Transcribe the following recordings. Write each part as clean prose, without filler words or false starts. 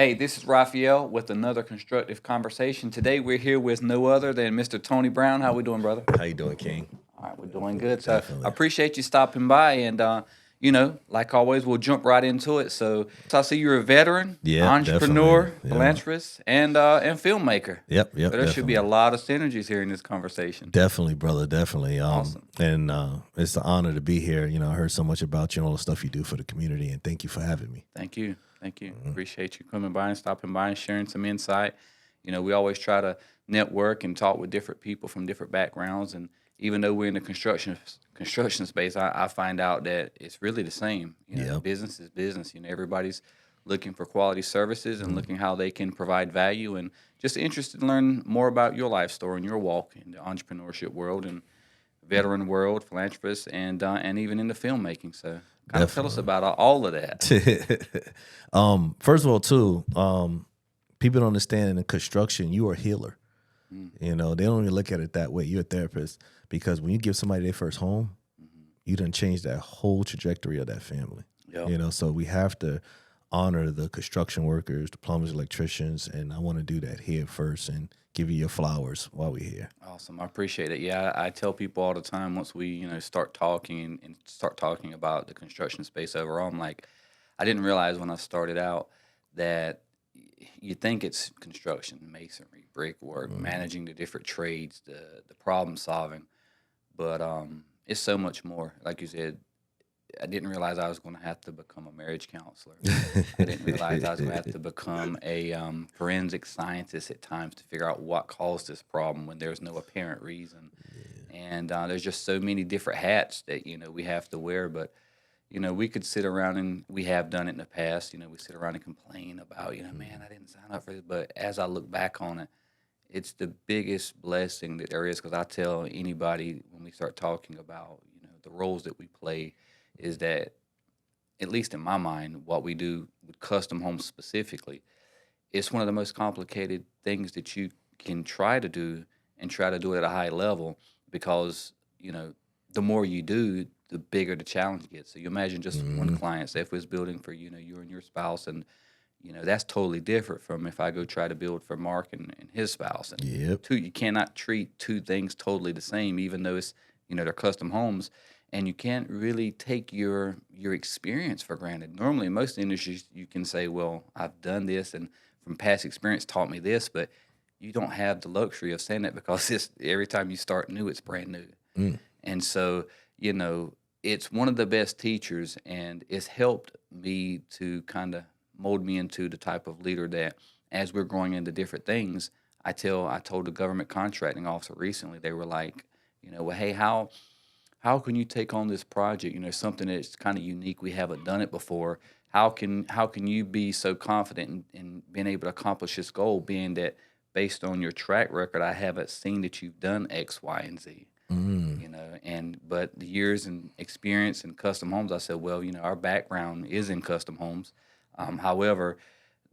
Hey, this is Raphael with another constructive conversation. Today we're here with no other than Mr. Tony Brown. How we doing, brother? How you doing, King? All right, we're doing good. So I Definitely. appreciate you stopping by, and like always, we'll jump right into it. So I see you're a veteran, Yep, definitely. entrepreneur, Yeah. philanthropist, and filmmaker. Yep, So yep, there should be a definitely. lot of synergies here in this conversation. Definitely, brother, definitely. Awesome. And it's an honor to be here. I heard so much about you and all the stuff you do for the community, and thank you for having me. Thank you. Thank you. Appreciate you coming by and stopping by and sharing some insight. We always try to network and talk with different people from different backgrounds. And even though we're in the construction space, I find out that it's really the same. Yep. Business is business. Everybody's looking for quality services and looking how they can provide value and just interested to learn more about your life story and your walk in the entrepreneurship world and veteran world, philanthropist, and even in the filmmaking. So kind of tell us Definitely. about all of that. First of all, too, people don't understand in construction, you are a healer. Mm. They don't even look at it that way. You're a therapist because when you give somebody their first home, you done change that whole trajectory of that family. Yep. So we have to honor the construction workers, the plumbers, electricians, and I want to do that here first and give you your flowers while we're here. Awesome. I appreciate it. Yeah, I tell people all the time once we, start talking and start talking about the construction space overall, I'm like, I didn't realize when I started out that you think it's construction, masonry, brickwork, managing the different trades, the problem solving, but it's so much more. Like you said, I didn't realize I was going to have to become a marriage counselor. I didn't realize I was going to have to become a forensic scientist at times to figure out what caused this problem when there's no apparent reason. And there's just so many different hats that we have to wear. But we could sit around and we have done it in the past. We sit around and complain about man, I didn't sign up for this. But as I look back on it, it's the biggest blessing that there is because I tell anybody when we start talking about the roles that we play is that at least in my mind, what we do with custom homes specifically, it's one of the most complicated things that you can try to do and try to do it at a high level because, the more you do, the bigger the challenge gets. So you imagine just one Mhm. client, say if it was building for, you and your spouse, and, that's totally different from if I go try to build for Mark and his spouse. And Yep. you cannot treat two things totally the same, even though it's, they're custom homes and you can't really take your experience for granted. Normally, in most industries, you can say, "Well, I've done this, and from past experience taught me this," but you don't have the luxury of saying that because it's every time you start new, it's brand new. Mm. And so, you know, it's one of the best teachers, and it's helped me to kind of mold me into the type of leader that, as we're growing into different things, I told the government contracting officer recently, they were like, well, hey, how can you take on this project? Something that's kind of unique. We haven't done it before. How can you be so confident in being able to accomplish this goal? Being that based on your track record, I haven't seen that you've done X, Y, and Z. Mm. And but the years and experience in custom homes, I said, well, our background is in custom homes. However,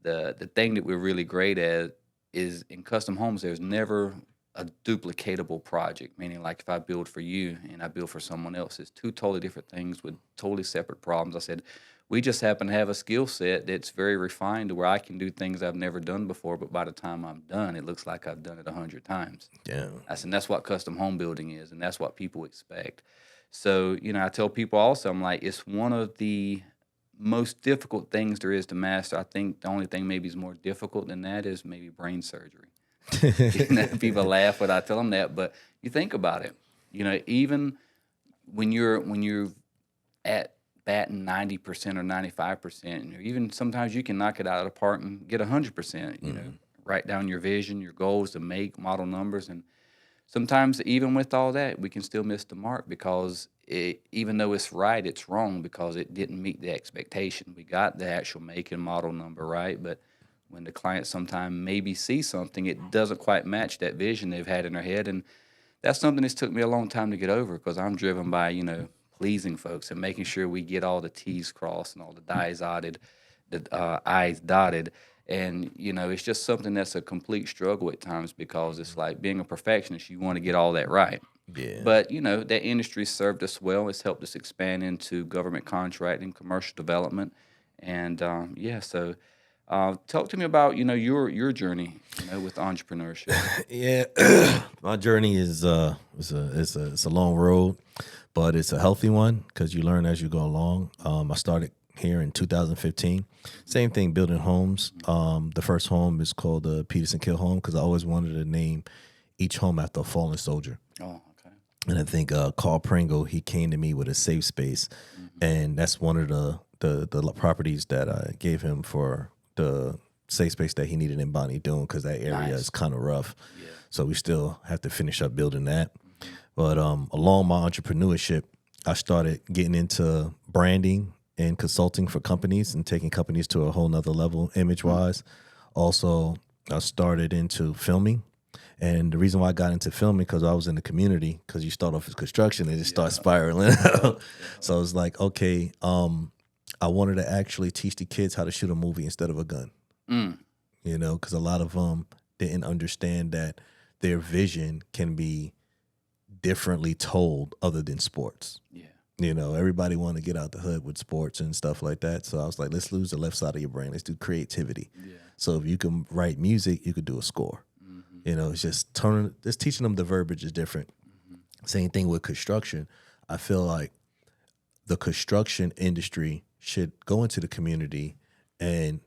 the thing that we're really great at is in custom homes. There's never a duplicatable project, meaning like if I build for you and I build for someone else, it's two totally different things with totally separate problems. I said, we just happen to have a skill set that's very refined to where I can do things I've never done before, but by the time I'm done, it looks like I've done it 100 times. Yeah. I said, that's what custom home building is, and that's what people expect. So, I tell people also, I'm like, it's one of the most difficult things there is to master. I think the only thing maybe is more difficult than that is maybe brain surgery. People laugh when I tell them that, but you think about it. Even when you're at batting 90% or 95%, or even sometimes you can knock it out of the park and get 100%. Write down your vision, your goals, to make model numbers, and sometimes even with all that, we can still miss the mark because even though it's right, it's wrong because it didn't meet the expectation. We got the actual make and model number right, but when the client sometimes maybe sees something, it doesn't quite match that vision they've had in their head. And that's something that's took me a long time to get over because I'm driven by, pleasing folks and making sure we get all the T's crossed and all the I's dotted. And, it's just something that's a complete struggle at times because it's like being a perfectionist, you want to get all that right. Yeah. But, that industry served us well. It's helped us expand into government contracting, commercial development. And, so Talk to me about your journey, with entrepreneurship. Yeah, my journey is a long road, but it's a healthy one because you learn as you go along. I started here in 2015. Same thing, building homes. The first home is called the Peterson Kill Home because I always wanted to name each home after a fallen soldier. Oh, okay. And I think Carl Pringle, he came to me with a safe space, and that's one of the properties that I gave him for the safe space that he needed in Bonnie Doon because that area Nice. is kind of rough. Yeah. So we still have to finish up building that. But along my entrepreneurship, I started getting into branding and consulting for companies and taking companies to a whole nother level image wise. Also, I started into filming. And the reason why I got into filming because I was in the community because you start off as construction and just start spiraling. So it's like, okay, I wanted to actually teach the kids how to shoot a movie instead of a gun. Mm. Because a lot of them didn't understand that their vision can be differently told other than sports. Yeah. Everybody want to get out the hood with sports and stuff like that. So I was like, let's lose the left side of your brain. Let's do creativity. Yeah. So if you can write music, you could do a score. It's just teaching them the verbiage is different. Same thing with construction. I feel like the construction industry should go into the community and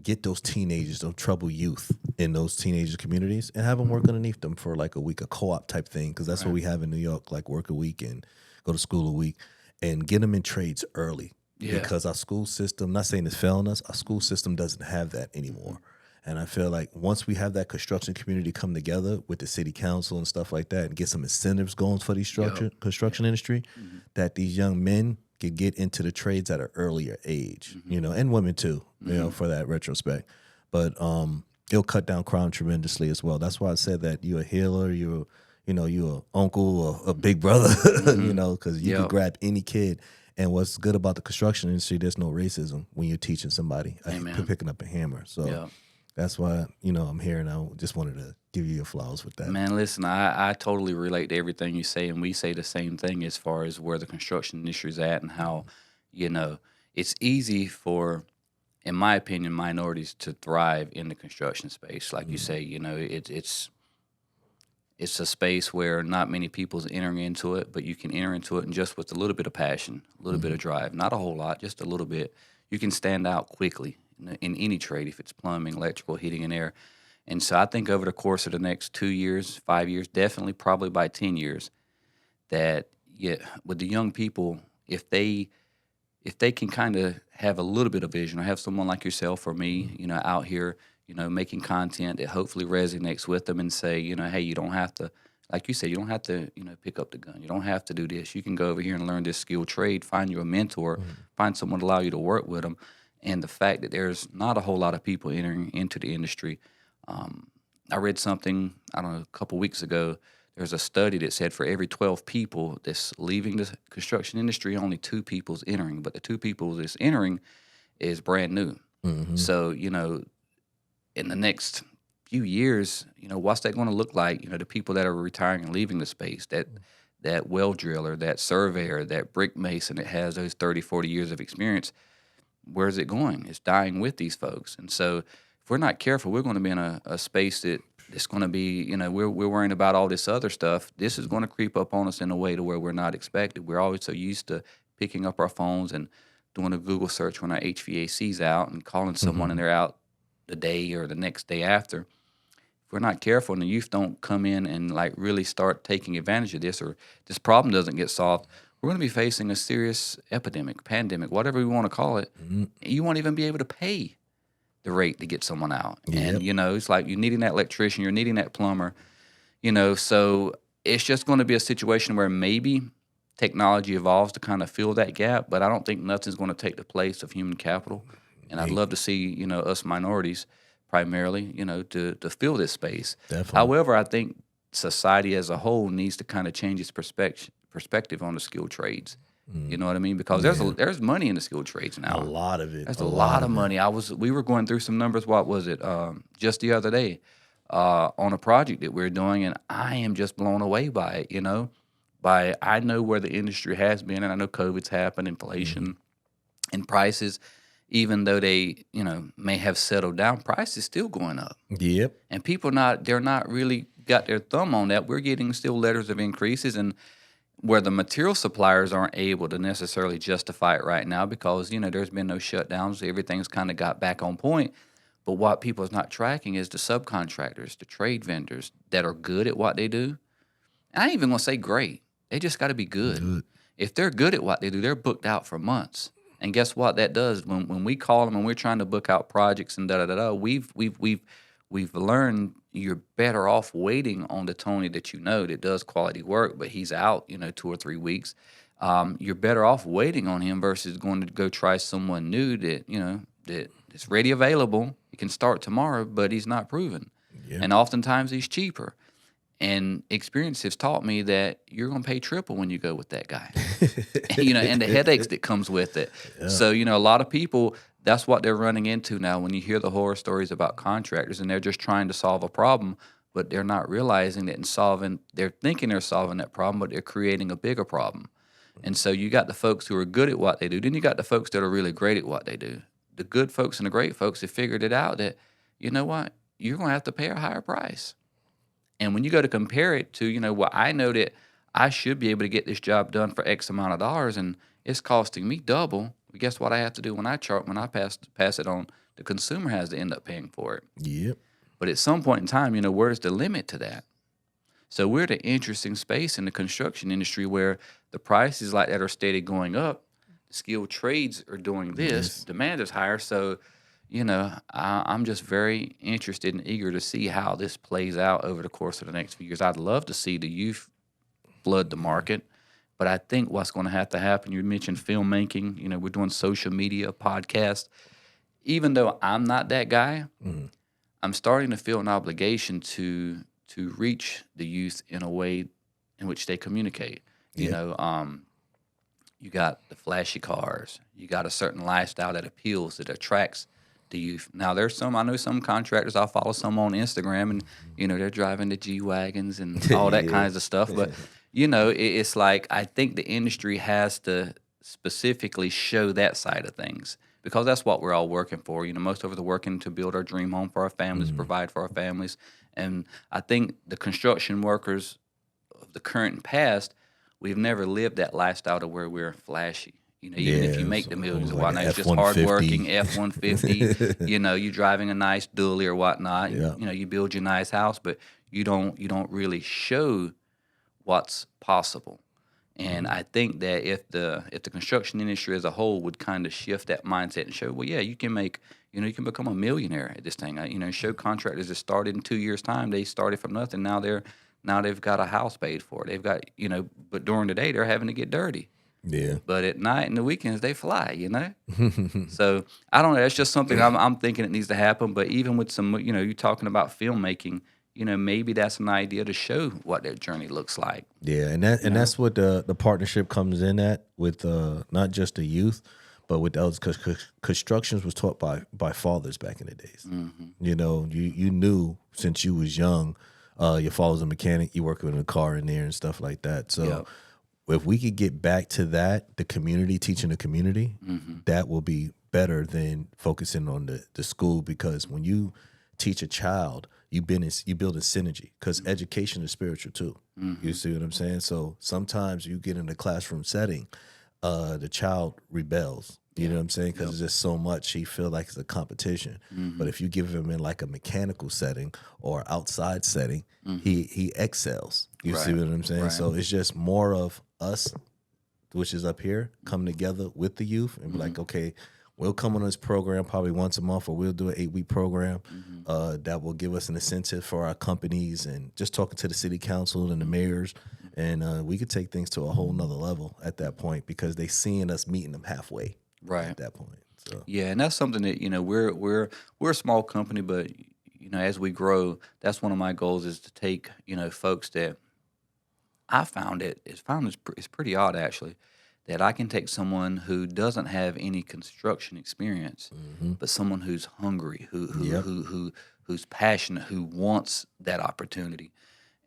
get those teenagers, those troubled youth in those teenagers communities and have them work underneath them for like a week, a co-op type thing. Cause that's what we have in New York, like work a week and go to school a week and get them in trades early. Yeah. Because our school system, not saying it's failing us, our school system doesn't have that anymore. And I feel like once we have that construction community come together with the city council and stuff like that and get some incentives going for these construction industry, that these young men can get into the trades at an earlier age, and women too, for that retrospect. But it'll cut down crime tremendously as well. That's why I said that you're a healer, you're an uncle or a big brother, because you can grab any kid. And what's good about the construction industry, there's no racism when you're teaching somebody, picking up a hammer. So that's why, I'm here, and I just wanted to give you your flowers with that. Man, listen, I totally relate to everything you say, and we say the same thing as far as where the construction industry is at and how, it's easy for, in my opinion, minorities to thrive in the construction space. Like you say, it's a space where not many people's entering into it, but you can enter into it and just with a little bit of passion, a little bit of drive, not a whole lot, just a little bit, you can stand out quickly in any trade, if it's plumbing, electrical, heating, and air. And so I think over the course of the next 2 years, 5 years, definitely probably by 10 years, that with the young people, if they can kind of have a little bit of vision or have someone like yourself or me, out here, making content that hopefully resonates with them and say, hey, you don't have to, like you said, you don't have to, pick up the gun. You don't have to do this. You can go over here and learn this skilled trade, find you a mentor, find someone to allow you to work with them. And the fact that there's not a whole lot of people entering into the industry. I read something, I don't know, a couple weeks ago. There's a study that said for every 12 people that's leaving the construction industry, only 2 people's entering. But the 2 people that's entering is brand new. So, in the next few years, what's that going to look like? The people that are retiring and leaving the space, that well driller, that surveyor, that brick mason that has those 30, 40 years of experience, where's it going? It's dying with these folks. And so if we're not careful, we're going to be in a space that it's going to be, we're worrying about all this other stuff. This is going to creep up on us in a way to where we're not expected. We're always so used to picking up our phones and doing a Google search when our HVAC's out and calling someone and they're out the day or the next day after. If we're not careful and the youth don't come in and like really start taking advantage of this, or this problem doesn't get solved, we're going to be facing a serious epidemic, pandemic, whatever we want to call it. You won't even be able to pay the rate to get someone out. And, it's like you're needing that electrician, you're needing that plumber, so it's just going to be a situation where maybe technology evolves to kind of fill that gap, but I don't think nothing's going to take the place of human capital. And I'd love to see, us minorities primarily, to fill this space. Definitely. However, I think society as a whole needs to kind of change its perspective on the skilled trades. You know what I mean? Because there's money in the skilled trades now. A lot of it. There's a lot of money. We were going through some numbers. What was it? Just the other day, on a project that we're doing, and I am just blown away by it. I know where the industry has been, and I know COVID's happened, inflation, and prices. even though they, may have settled down, price is still going up. Yep. And they're not really got their thumb on that. We're getting still letters of increases, and where the material suppliers aren't able to necessarily justify it right now because, there's been no shutdowns. Everything's kind of got back on point. But what people is not tracking is the subcontractors, the trade vendors that are good at what they do. And I ain't even gonna say great. They just got to be good. Good. If they're good at what they do, they're booked out for months. And guess what that does? When we call them and we're trying to book out projects and we've learned you're better off waiting on the Tony that that does quality work, but he's out 2 or 3 weeks. You're better off waiting on him versus going to go try someone new that is ready, available. He can start tomorrow, but he's not proven. Yeah. And oftentimes he's cheaper. And experience has taught me that you're going to pay triple when you go with that guy, and the headaches that comes with it. Yeah. So, a lot of people, that's what they're running into now when you hear the horror stories about contractors, and they're just trying to solve a problem, but they're not realizing that they're thinking they're solving that problem, but they're creating a bigger problem. And so you got the folks who are good at what they do. Then you got the folks that are really great at what they do. The good folks and the great folks have figured it out that, you know what, you're going to have to pay a higher price. And when you go to compare it to, well, I know that I should be able to get this job done for X amount of dollars, and it's costing me double. Well, guess what I have to do when I pass it on? The consumer has to end up paying for it. Yep. But at some point in time, where's the limit to that? So we're at an interesting space in the construction industry where the prices like that are steady going up. The skilled trades are doing this. Yes. Demand is higher. So, I'm just very interested and eager to see how this plays out over the course of the next few years. I'd love to see the youth flood the market, but I think what's going to happen, you mentioned filmmaking, we're doing social media, podcasts. Even though I'm not that guy, I'm starting to feel an obligation to reach the youth in a way in which they communicate. Yeah. You got the flashy cars. You got a certain lifestyle that appeals, that attracts the youth. Now, I know some contractors, I'll follow some on Instagram, and, they're driving the G-Wagons and all that Yeah. kinds of stuff. But, it's like I think the industry has to specifically show that side of things because that's what we're all working for. Most of us are working to build our dream home for our families, provide for our families. And I think the construction workers of the current and past, we've never lived that lifestyle to where we're flashy. Even if you make the millions and like whatnot, an it's just F-150. hardworking, F-150. You're driving a nice dually or whatnot. Yeah. You build your nice house, but you don't really show what's possible. And I think that if the construction industry as a whole would kind of shift that mindset and show, well, yeah, you can make, you can become a millionaire at this thing. Show contractors that started in 2 years' time, they started from nothing. Now they've got a house paid for. They've got, but during the day they're having to get dirty. Yeah. But at night and the weekends they fly, So I don't know. That's just something I'm thinking it needs to happen. But even with some, you're talking about filmmaking, maybe that's an idea to show what that journey looks like. Yeah, and that's what the partnership comes in at with not just the youth, but with those because constructions was taught by fathers back in the days. You knew since you was young, your father's a mechanic, you working in a car in there and stuff like that. So. Yep. If we could get back to that, the community, teaching the community, that will be better than focusing on the school because when you teach a child, you build a synergy because education is spiritual too. You see what I'm saying? So sometimes you get in a classroom setting, the child rebels. You know what I'm saying? Because there's just so much he feel like it's a competition. But if you give him in like a mechanical setting or outside setting, he excels. You see what I'm saying? Right. So it's just more of us, which is up here, coming together with the youth and be like, okay, we'll come on this program probably once a month or we'll do an 8-week program that will give us an incentive for our companies and just talking to the city council and the mayors. And we could take things to a whole nother level at that point because they seeing us meeting them halfway. Right. At that point. So Yeah, and that's something that we're a small company, but as we grow, that's one of my goals is to take folks that I found it's pretty odd actually that I can take someone who doesn't have any construction experience, but someone who's hungry, who's passionate, who wants that opportunity,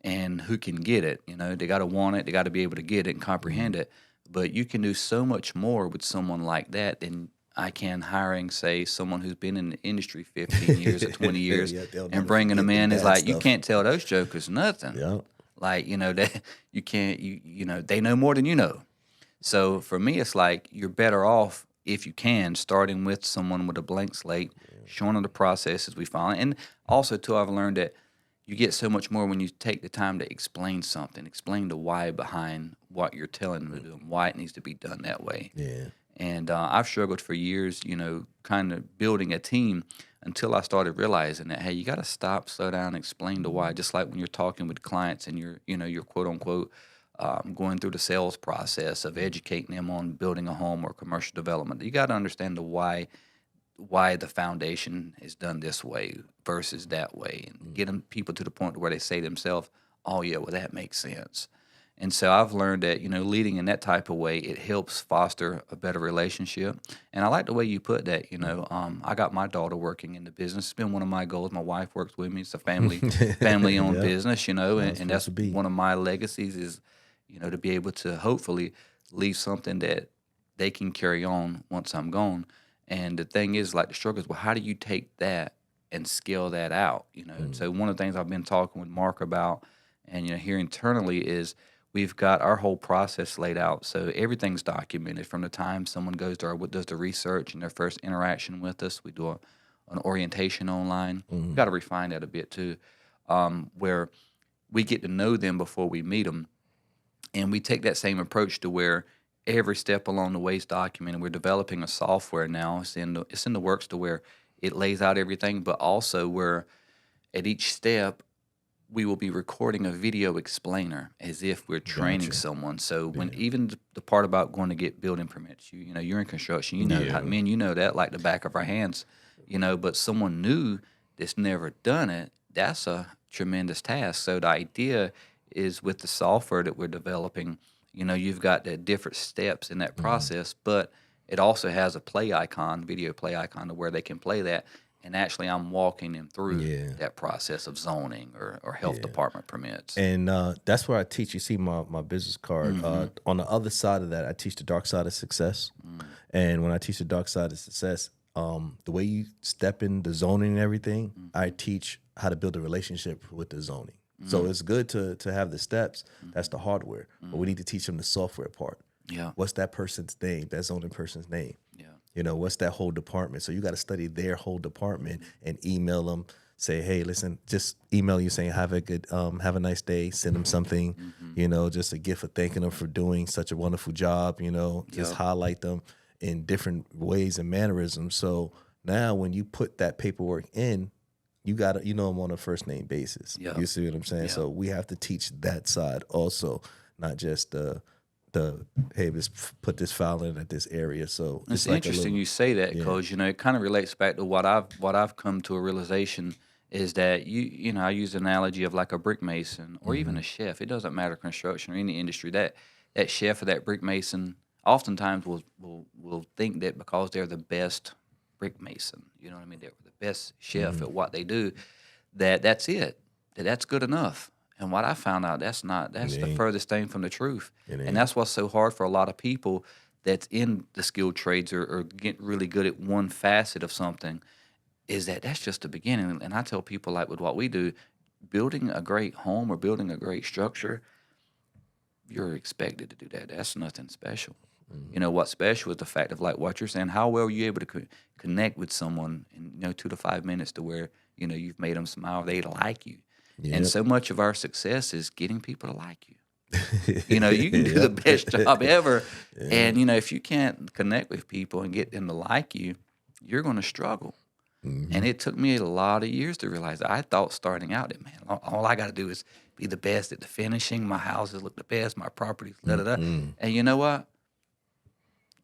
and who can get it. They got to want it, they got to be able to get it and comprehend it. But you can do so much more with someone like that than I can hiring, say, someone who's been in the industry 15 years or 20 years Yeah, they'll and never bringing them forget the in is bad like, you stuff. can't tell those jokers nothing. Yeah. Like, that you can't, they know more than you know. So for me, it's like you're better off if you can starting with someone with a blank slate, showing them the processes we follow. And also, too, I've learned that you get so much more when you take the time to explain something, explain the why behind what you're telling them to do and why it needs to be done that way. Yeah. And I've struggled for years, kind of building a team until I started realizing that, hey, you got to stop, slow down, explain the why. Just like when you're talking with clients and you're quote unquote going through the sales process of educating them on building a home or commercial development. You got to understand the why the foundation is done this way versus that way, and get them people to the point where they say to themselves, "Oh yeah, well that makes sense." And so I've learned that leading in that type of way, it helps foster a better relationship. And I like the way you put that. I got my daughter working in the business. It's been one of my goals. My wife works with me. It's a family owned Yeah. business. How it's And supposed that's to be. one of my legacies is to be able to hopefully leave something that they can carry on once I'm gone. And the thing is, like the struggle is, well, how do you take that and scale that out? So one of the things I've been talking with Mark about, and here internally is we've got our whole process laid out. So everything's documented from the time someone goes to does the research and their first interaction with us. We do an orientation online. We've got to refine that a bit too, where we get to know them before we meet them. And we take that same approach to where every step along the way is documented. We're developing a software now. It's in the works to where it lays out everything, but also where at each step we will be recording a video explainer as if we're training Gotcha. someone. So when Yeah. even the part about going to get building permits, you're in construction, Yeah. man, that like the back of our hands, but someone new that's never done it, that's a tremendous task. So the idea is with the software that we're developing, you've got the different steps in that process, but it also has a video play icon to where they can play that. And actually, I'm walking them through Yeah. that process of zoning or health Yeah. department permits. And that's where I teach. You see my business card. On the other side of that, I teach the dark side of success. And when I teach the dark side of success, the way you step in the zoning and everything, I teach how to build a relationship with the zoning. So it's good to have the steps. That's the hardware. But we need to teach them the software part. Yeah, What's that person's name? That zoning person's name. yeah, What's that whole department? So you got to study their whole department and email them. Say, hey, listen, just email you saying have a nice day. Send them something, just a gift of thanking them for doing such a wonderful job. Just Yep. highlight them in different ways and mannerisms. So now when you put that paperwork in, you got to them on a first name basis. Yep. You see what I'm saying? Yep. So we have to teach that side also, not just the hey, let's put this file in at this area. So It's like interesting you say that because it kind of relates back to what I've come to a realization is that I use the analogy of like a brick mason or even a chef. It doesn't matter construction or any industry that chef or that brick mason oftentimes will think that because they're the best brick mason, you know what I mean, they're the best chef at what they do, that's it, that's good enough. And what I found out, that's the ain't. furthest thing from the truth. It And ain't. that's what's so hard for a lot of people that's in the skilled trades or get really good at one facet of something is that's just the beginning. And I tell people, like with what we do, building a great home or building a great structure, you're expected to do that. That's nothing special. What's special is the fact of like what you're saying. How well are you able to connect with someone in 2 to 5 minutes to where you've made them smile, they like you. And Yep. so much of our success is getting people to like you. You can do the best job ever. And, if you can't connect with people and get them to like you, you're going to struggle. And it took me a lot of years to realize that. I thought starting out that, man, all I got to do is be the best at the finishing. My houses look the best, my properties, da-da-da. And you know what?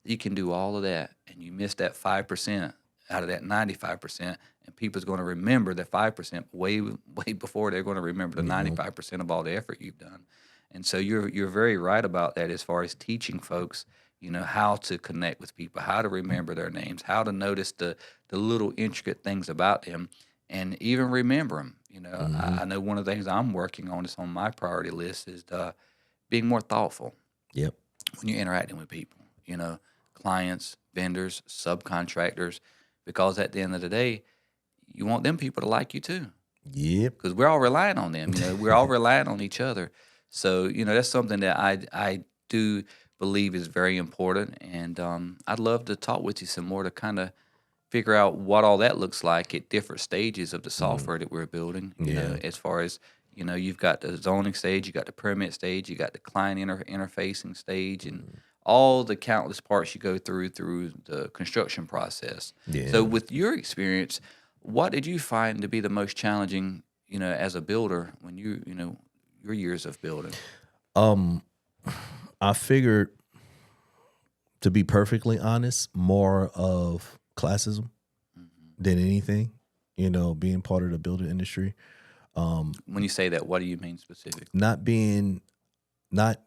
You can do all of that, and you miss that 5% out of that 95%, and people's going to remember that 5% way before they're going to remember the 95% of all the effort you've done. And so you're very right about that as far as teaching folks, how to connect with people, how to remember their names, how to notice the little intricate things about them, and even remember them. I know one of the things I'm working on is on my priority list is being more thoughtful Yep. when you're interacting with people. clients, vendors, subcontractors, because at the end of the day, you want them people to like you too, Yep. because we're all relying on them. We're all relying on each other. So that's something that I do believe is very important, and I'd love to talk with you some more to kind of figure out what all that looks like at different stages of the software that we're building. Yeah. As far as you've got the zoning stage, you got the permit stage, you got the client interfacing stage, and all the countless parts you go through the construction process. Yeah. So, with your experience, what did you find to be the most challenging, as a builder when your years of building? Um, I figured, to be perfectly honest, more of classism than anything. Being part of the building industry, When you say that, what do you mean specifically? not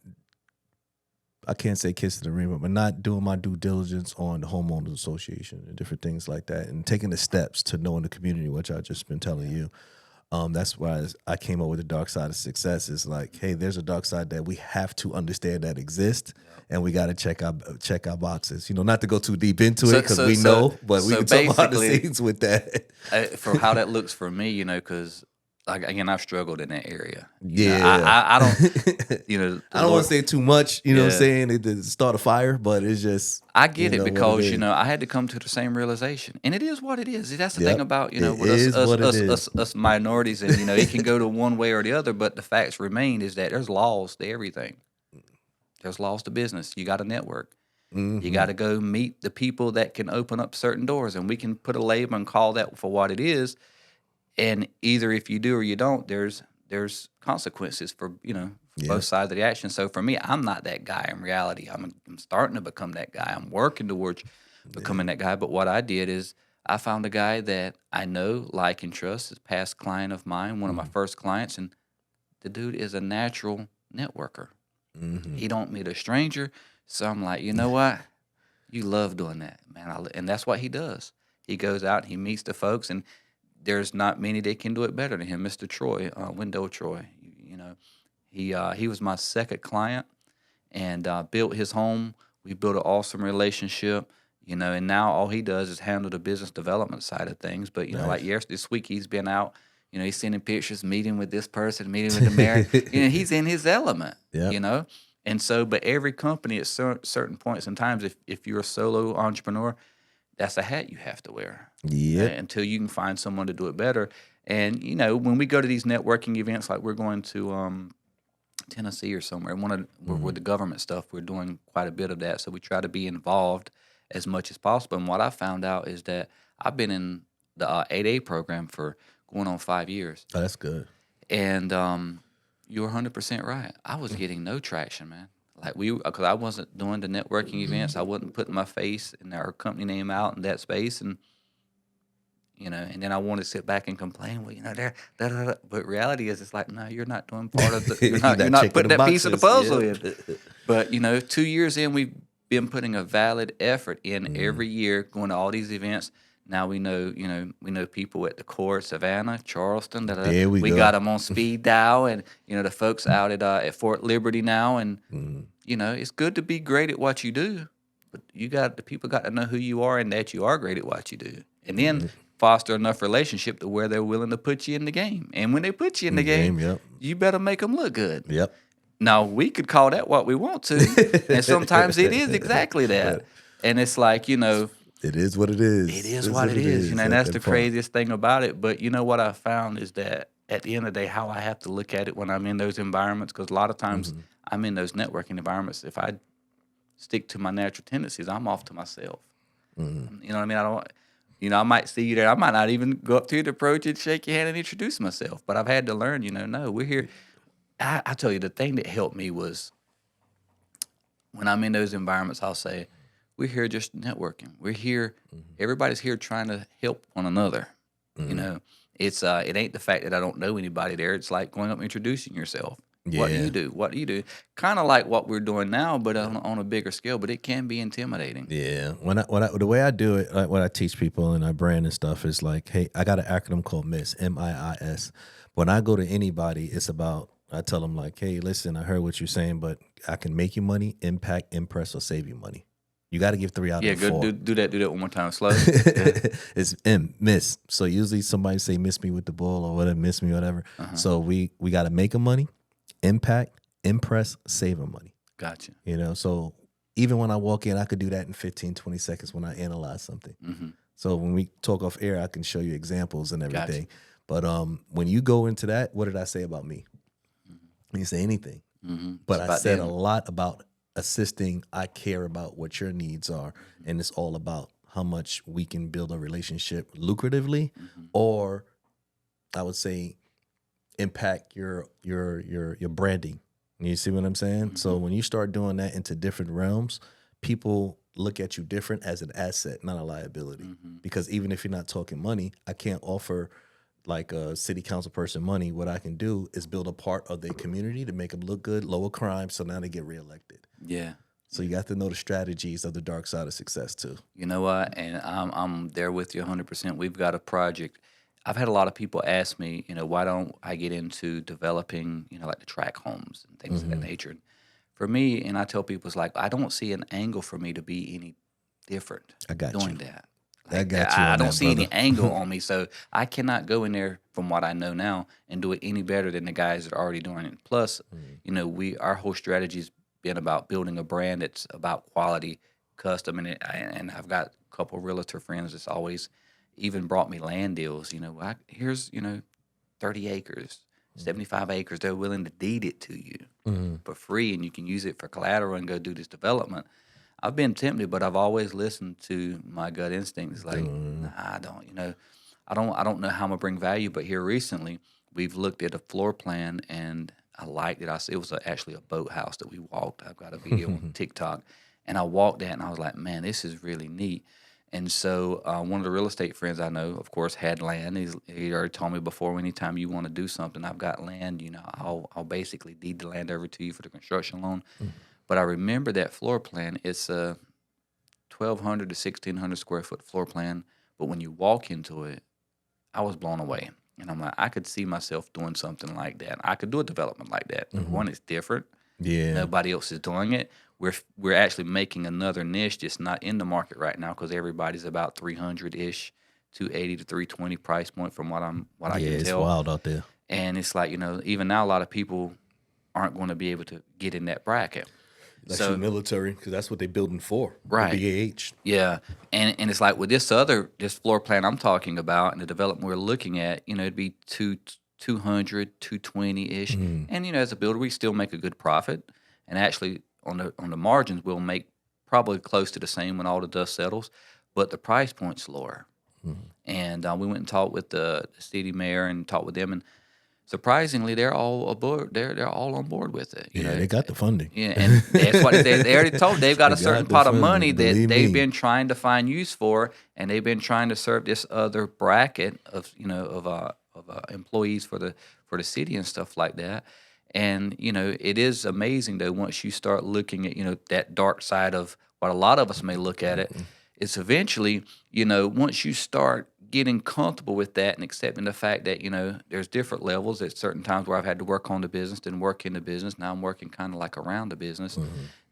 I can't say kissing the ring, but not doing my due diligence on the homeowners association and different things like that, and taking the steps to knowing the community, which I've just been telling you. That's why I came up with the dark side of success. It's like, hey, there's a dark side that we have to understand that exists, and we got to check our boxes. Not to go too deep into it because we know, but we can talk behind the scenes with that. For how that looks for me, because again, I've struggled in that area. Yeah, I don't. I don't want to say too much. What I'm saying, to start a fire, but it's just I get it because I had to come to the same realization, and it is what it is. That's the thing about with us minorities, and it can go to one way or the other. But the facts remain is that there's laws to everything. There's laws to business. You got to network. You got to go meet the people that can open up certain doors, and we can put a label and call that for what it is. And either if you do or you don't, there's consequences for both sides of the action. So for me, I'm not that guy in reality. I'm starting to become that guy. I'm working towards becoming that guy. But what I did is I found a guy that I know, like, and trust, is a past client of mine, one of my first clients, and the dude is a natural networker. He don't meet a stranger. So I'm like, you know what? You love doing that, man. And that's what he does. He goes out, he meets the folks, and there's not many that can do it better than him, Mr. Troy, Window Troy. He was my second client, and built his home. We built an awesome relationship, and now all he does is handle the business development side of things. But like this week, he's been out. He's sending pictures, meeting with this person, meeting with the mayor. He's in his element. Yeah. And so, but every company at certain points in times, if you're a solo entrepreneur, that's a hat you have to wear. Yeah. Until you can find someone to do it better. And when we go to these networking events, like we're going to Tennessee or somewhere, with the government stuff, we're doing quite a bit of that. So we try to be involved as much as possible. And what I found out is that I've been in the 8A program for going on 5 years. Oh, that's good. And you're 100% right. I was getting no traction, man. Because I wasn't doing the networking events. I wasn't putting my face and our company name out in that space. And and then I want to sit back and complain. Well, but reality is, it's like, no, you're not doing part of the. You're not putting that piece of the puzzle in. But 2 years in, we've been putting a valid effort in every year, going to all these events. Now we know, people at the core, Savannah, Charleston. There we go. Got them on speed dial, and the folks out at Fort Liberty now, and it's good to be great at what you do, but the people got to know who you are and that you are great at what you do, and then foster enough relationship to where they're willing to put you in the game. And when they put you in the game, you better make them look good. Yep. Now, we could call that what we want to, and sometimes it is exactly that. And it's like, it is what it is. It is what it is. And that's the craziest thing about it. But what I found is that at the end of the day, how I have to look at it when I'm in those environments, because a lot of times I'm in those networking environments. If I stick to my natural tendencies, I'm off to myself. You know what I mean? I don't. I might see you there. I might not even go up to you to approach you, shake your hand, and introduce myself. But I've had to learn, no, we're here. I tell you, the thing that helped me was when I'm in those environments, I'll say, we're here just networking. We're here. Everybody's here trying to help one another. It's it ain't the fact that I don't know anybody there. It's like going up and introducing yourself. Yeah. What do you do? What do you do? Kind of like what we're doing now, but on a bigger scale. But it can be intimidating. Yeah. When I the way I do it, what I teach people and I brand and stuff is like, hey, I got an acronym called MIS, MIIS. When I go to anybody, it's about, I tell them like, hey, listen, I heard what you're saying, but I can make you money, impact, impress, or save you money. You got to give 3 out Yeah, of the go 4. do that one more time slow. Yeah. It's miss. So usually somebody say miss me with the ball or whatever, miss me, whatever. So we got to make them money, impact, impress, save them money. Gotcha. You know, so even when I walk in, I could do that in 15, 20 seconds when I analyze something. So when we talk off air, I can show you examples and everything. But when you go into that, what did I say about me? I didn't say anything. But I said a lot about assisting. I care about what your needs are, and it's all about how much we can build a relationship lucratively, or I would say impact your branding. You see what I'm saying? So when you start doing that into different realms, people look at you different as an asset, not a liability. Because even if you're not talking money, I can't offer like a city council person money. What I can do is build a part of their community to make them look good, lower crime, so now they get reelected. Yeah. So you got to know the strategies of the dark side of success too. You know what? And I'm there with you 100%. We've got a project. I've had a lot of people ask me, why don't I get into developing, like the tract homes and things of that nature. And for me, and I tell people, it's like, I don't see an angle for me to be any different I got doing you. that. I Like, got you I on don't that, see any brother. angle on me. So I cannot go in there from what I know now and do it any better than the guys that are already doing it. Plus, our whole strategy has been about building a brand that's about quality, custom, and I've got a couple of realtor friends that's always even brought me land deals. Here's 30 acres, 75 acres. They're willing to deed it to you for free, and you can use it for collateral and go do this development. I've been tempted, but I've always listened to my gut instinct. It's like, nah, I don't. I don't know how I'm gonna bring value. But here recently, we've looked at a floor plan, and I liked it. It was actually a boathouse that we walked. I've got a video on TikTok, and I walked that, and I was like, man, this is really neat. And so one of the real estate friends I know, of course, had land. He already told me before, anytime you want to do something, I've got land. I'll basically deed the land over to you for the construction loan. But I remember that floor plan. It's a 1,200 to 1,600 square foot floor plan. But when you walk into it, I was blown away. And I'm like, I could see myself doing something like that. I could do a development like that. Number one, it's different. Yeah. Nobody else is doing it. We're actually making another niche that's not in the market right now because everybody's about 300-ish, 280 to 320 price point from what I can tell. Yeah, it's wild out there. And it's like, even now a lot of people aren't going to be able to get in that bracket. That's your military, because that's what they're building for. Right. BAH. Yeah. And it's like with this floor plan I'm talking about and the development we're looking at, it'd be 200, 220-ish. And, as a builder, we still make a good profit. And actually, on the margins, we'll make probably close to the same when all the dust settles. But the price point's lower. And we went and talked with the city mayor and talked with them. And surprisingly, they're all aboard. They're all on board with it. They got the funding. Yeah, and that's what they already told. They've got a certain pot of money that they've been trying to find use for, and they've been trying to serve this other bracket of employees for the city and stuff like that. And it is amazing though once you start looking at that dark side of what a lot of us may look at it. It's eventually once you start getting comfortable with that and accepting the fact that there's different levels at certain times where I've had to work on the business, then work in the business. Now I'm working kind of like around the business.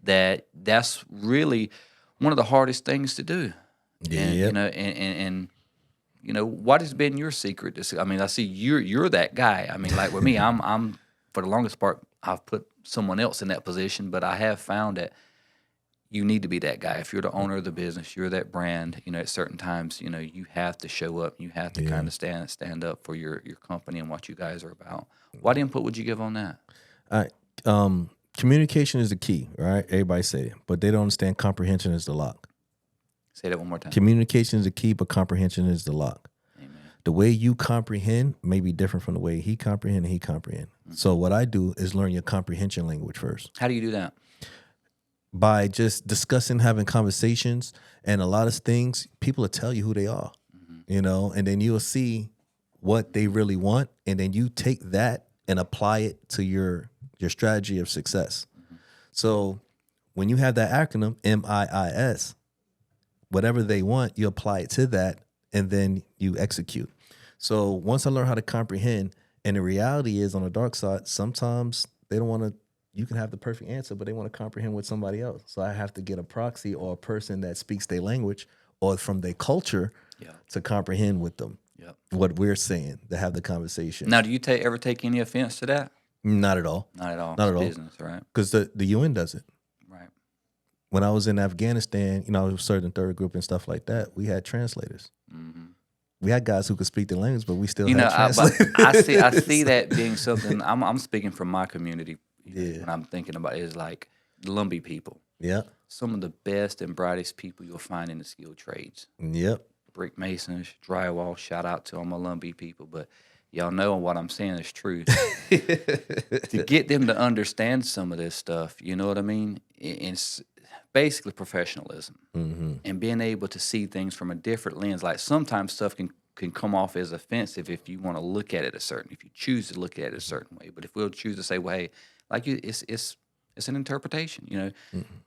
That's really one of the hardest things to do. And what has been your secret? I see you're that guy. I mean, like with me, I'm for the longest part I've put someone else in that position, but I have found that you need to be that guy. If you're the owner of the business, you're that brand, at certain times, you have to show up. You have to kind of stand up for your company and what you guys are about. What input would you give on that? All right. Communication is the key, right? Everybody say it, but they don't understand comprehension is the lock. Say that one more time. Communication is the key, but comprehension is the lock. Amen. The way you comprehend may be different from the way he comprehend and he comprehend. So what I do is learn your comprehension language first. How do you do that? By just discussing, having conversations, and a lot of things, people will tell you who they are, and then you'll see what they really want, and then you take that and apply it to your strategy of success. So when you have that acronym, MIIS, whatever they want, you apply it to that, and then you execute. So once I learned how to comprehend, and the reality is on the dark side, sometimes they don't want to you can have the perfect answer, but they want to comprehend with somebody else. So I have to get a proxy or a person that speaks their language or from their culture Yeah. to comprehend with them Yep. what we're saying, to have the conversation. Now, do you ever take any offense to that? Not at all. Not at all. Not It's at all. business, right? Because the UN does it. Right. When I was in Afghanistan, I was serving third group and stuff like that. We had translators. Mm-hmm. We had guys who could speak the language, but we still You had know, translators. I see that being something. I'm speaking from my community. Yeah. When I'm thinking about it, is like the Lumbee people. Yeah. Some of the best and brightest people you'll find in the skilled trades. Yep. Brick masons, drywall. Shout out to all my Lumbee people, but y'all know what I'm saying is true. To get them to understand some of this stuff, you know what I mean? It's basically professionalism and being able to see things from a different lens. Like sometimes stuff can come off as offensive if you want to look at it if you choose to look at it a certain way. But if we'll choose to say, well, hey, like it's an interpretation.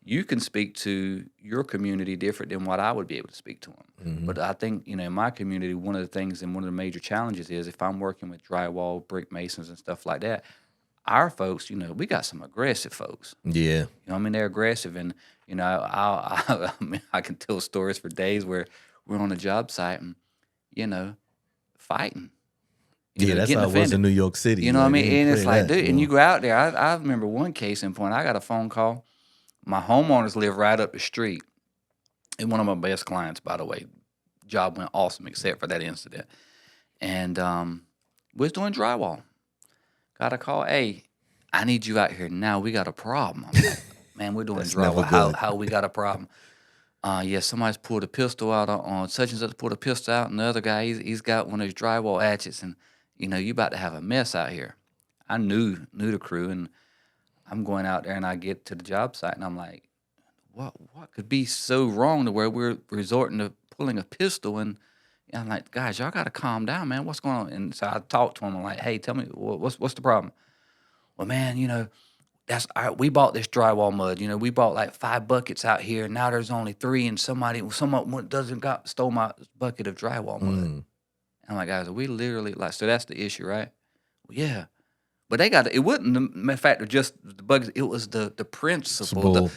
You can speak to your community different than what I would be able to speak to them. But I think in my community, one of the things and one of the major challenges is if I'm working with drywall, brick masons, and stuff like that. Our folks, we got some aggressive folks. Yeah. They're aggressive, and I mean, I can tell stories for days where we're on a job site and fighting. Yeah, that's getting how it was in New York City. You know what I mean? And it's like, that. dude, and you go out there. I remember one case in point. I got a phone call. My homeowners live right up the street, and one of my best clients, by the way. Job went awesome, except for that incident. And we was doing drywall. Got a call. Hey, I need you out here now. We got a problem. I'm like, man, we're doing drywall. How we got a problem? Yeah, somebody's pulled a pistol out on such and such. Pulled a pistol out, and the other guy, he's got one of those drywall hatchets, and you about to have a mess out here. I knew the crew, and I'm going out there, and I get to the job site, and I'm like, what could be so wrong to where we're resorting to pulling a pistol? And I'm like, guys, y'all got to calm down, man. What's going on? And so I talked to him. I'm like, hey, tell me what's the problem? Well, man, we bought this drywall mud. We bought like 5 buckets out here. Now there's only 3, and someone stole my bucket of drywall mud. And I'm like, guys, are we literally so that's the issue, right? Well, yeah. But it wasn't the fact of just the bugs. It was the principle.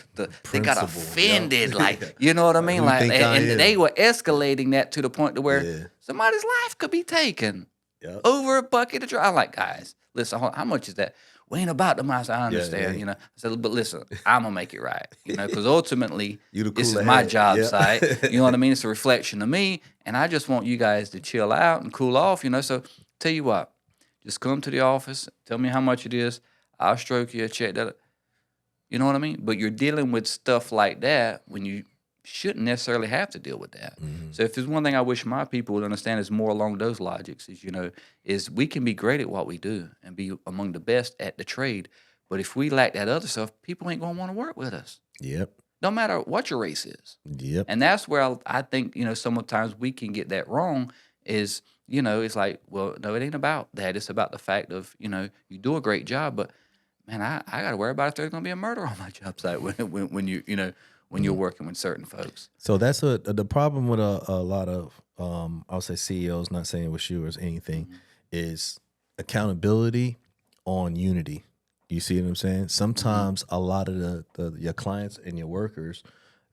They got offended, you know what I mean? And they were escalating that to the point to where somebody's life could be taken over a bucket of dry. I'm like, guys, listen, how much is that? We ain't about the money. I understand, I said, but listen, I'm gonna make it right, because ultimately this is my job site. You know what I mean? It's a reflection of me, and I just want you guys to chill out and cool off. So tell you what. Just come to the office, tell me how much it is. I'll stroke you, check that. You know what I mean? But you're dealing with stuff like that when you shouldn't necessarily have to deal with that. So if there's one thing I wish my people would understand is more along those logics is we can be great at what we do and be among the best at the trade. But if we lack that other stuff, people ain't going to want to work with us. Yep. No matter what your race is. Yep. And that's where I think, sometimes we can get that wrong is, it's like, well, no, it ain't about that. It's about the fact of, you do a great job, but man, I got to worry about if there's going to be a murder on my job site when you're working with certain folks. So that's the problem with a lot of, I'll say CEOs, not saying with you or anything, is accountability on unity. You see what I'm saying? Sometimes a lot of your clients and your workers,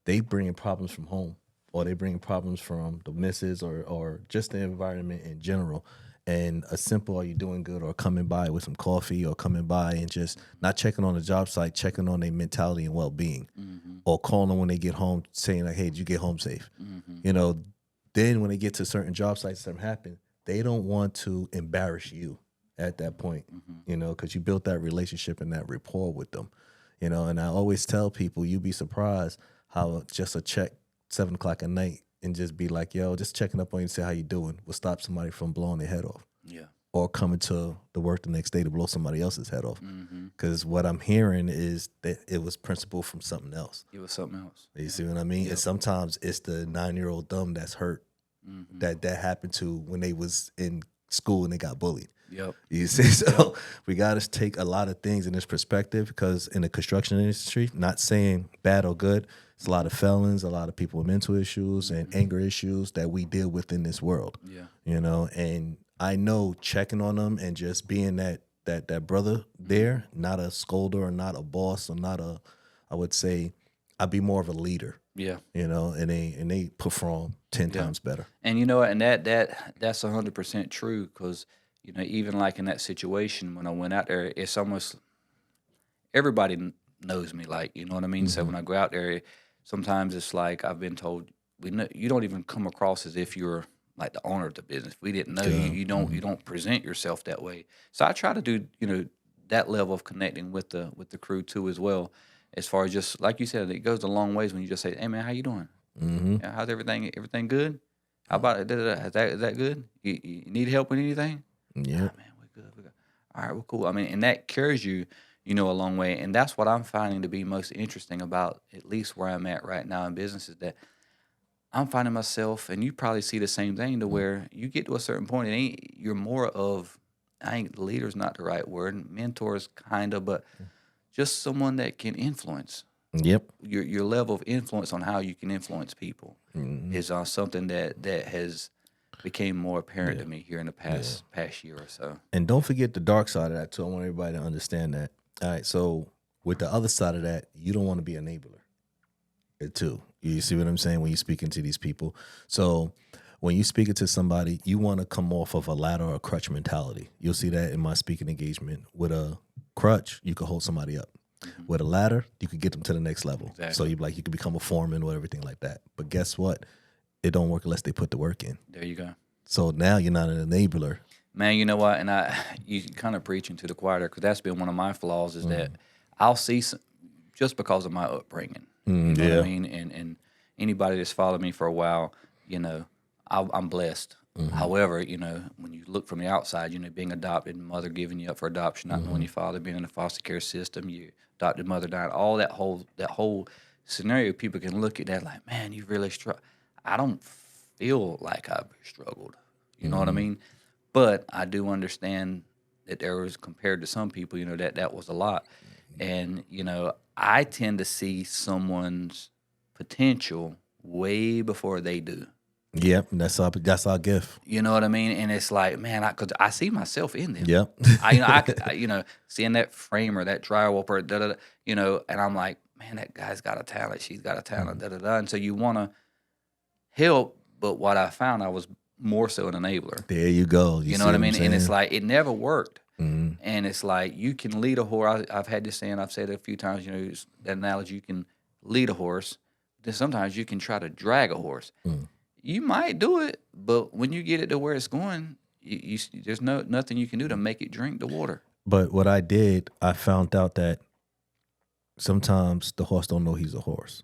they bring in problems from home. Or they bring problems from the missus or just the environment in general. And a simple, are you doing good? Or coming by with some coffee or coming by and just not checking on the job site, checking on their mentality and well-being. Or calling them when they get home saying like, hey, did you get home safe? Then when they get to certain job sites, something happen, they don't want to embarrass you at that point, because you built that relationship and that rapport with them. And I always tell people, you'd be surprised how just a check 7 o'clock at night and just be like, yo, just checking up on you and say how you doing will stop somebody from blowing their head off. Yeah. Or coming to the work the next day to blow somebody else's head off. Because what I'm hearing is that it was principle from something else. It was something else. You see what I mean? Yep. And sometimes it's the 9-year-old dumb that's hurt that happened to when they was in school and they got bullied. Yep. You see, so we got to take a lot of things in this perspective because in the construction industry, not saying bad or good, it's a lot of felons, a lot of people with mental issues and anger issues that we deal with in this world. Yeah. And I know checking on them and just being that that brother there, not a scolder or not a boss or not a, I would say, I'd be more of a leader, Yeah. and they perform 10 Yeah. times better. And you know what? And that's 100% true because even like in that situation when I went out there, it's almost everybody knows me. Like you know what I mean. So when I go out there, sometimes it's like I've been told you don't even come across as if you're like the owner of the business. If we didn't know you. Yeah. You don't present yourself that way. So I try to do that level of connecting with the crew too as well. As far as just like you said, it goes a long ways when you just say, "Hey man, how you doing? Mm-hmm. Yeah, how's everything? Everything good? How about it? Is that good? You need help with anything? Yep. Nah, man, we're good. We're good. All right, well, cool. I mean, and that carries you, a long way. And that's what I'm finding to be most interesting about at least where I'm at right now in business is that I'm finding myself, and you probably see the same thing, to where you get to a certain point, and you're more of, I think leader's not the right word, mentors kind of, but just someone that can influence Yep. your level of influence on how you can influence people is something that has became more apparent to me here in the past year or so. And don't forget the dark side of that too. I want everybody to understand that. All right. So with the other side of that, you don't want to be an enabler too. You see what I'm saying when you're speaking to these people. So when you're speaking to somebody, you want to come off of a ladder or a crutch mentality. You'll see that in my speaking engagement. With a crutch, you can hold somebody up. With a ladder, you could get them to the next level. Exactly. So you could become a foreman or everything like that. But guess what? It don't work unless they put the work in. There you go. So now you're not an enabler. Man, you know what? And you kind of preaching to the choir there, because that's been one of my flaws is that I'll see just because of my upbringing. You know what I mean? And anybody that's followed me for a while, I'm blessed. However, when you look from the outside, being adopted, mother giving you up for adoption, not knowing your father, being in the foster care system, your adopted mother dying, all that whole scenario, people can look at that like, man, you really struggled. I don't feel like I've struggled. You know what I mean? But I do understand that there was, compared to some people, that was a lot. And, I tend to see someone's potential way before they do. Yep, that's our gift. You know what I mean? And it's like, man, because I see myself in them. Yep. Seeing that frame or that drywall or and I'm like, man, that guy's got a talent. She's got a talent. And so you want to help, but what I found, I was more so an enabler. There you go. You know what I mean? And it's like, it never worked. Mm-hmm. And it's like, you can lead a horse. I've had this saying, I've said it a few times, that analogy, you can lead a horse. Then sometimes you can try to drag a horse. You might do it, but when you get it to where it's going, there's nothing you can do to make it drink the water. But what I did, I found out that sometimes the horse don't know he's a horse.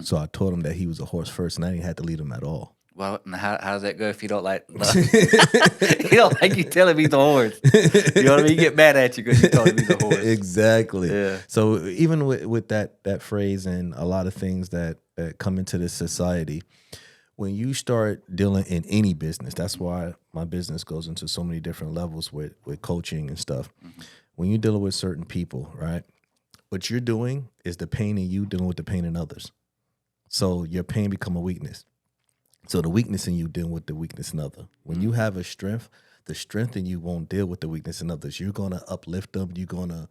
So I taught him that he was a horse first, and I didn't have to lead him at all. Well, how does that go if you don't like you don't like you tell him he's a horse? You know what I mean? You get mad at you because you told him he's a horse. Exactly. Yeah. So even with that phrase and a lot of things that come into this society, when you start dealing in any business, that's why my business goes into so many different levels with coaching and stuff. When you're dealing with certain people, right, what you're doing is the pain in you dealing with the pain in others. So your pain become a weakness. So the weakness in you dealing with the weakness in others. When you have a strength, the strength in you won't deal with the weakness in others. You're going to uplift them. You're going to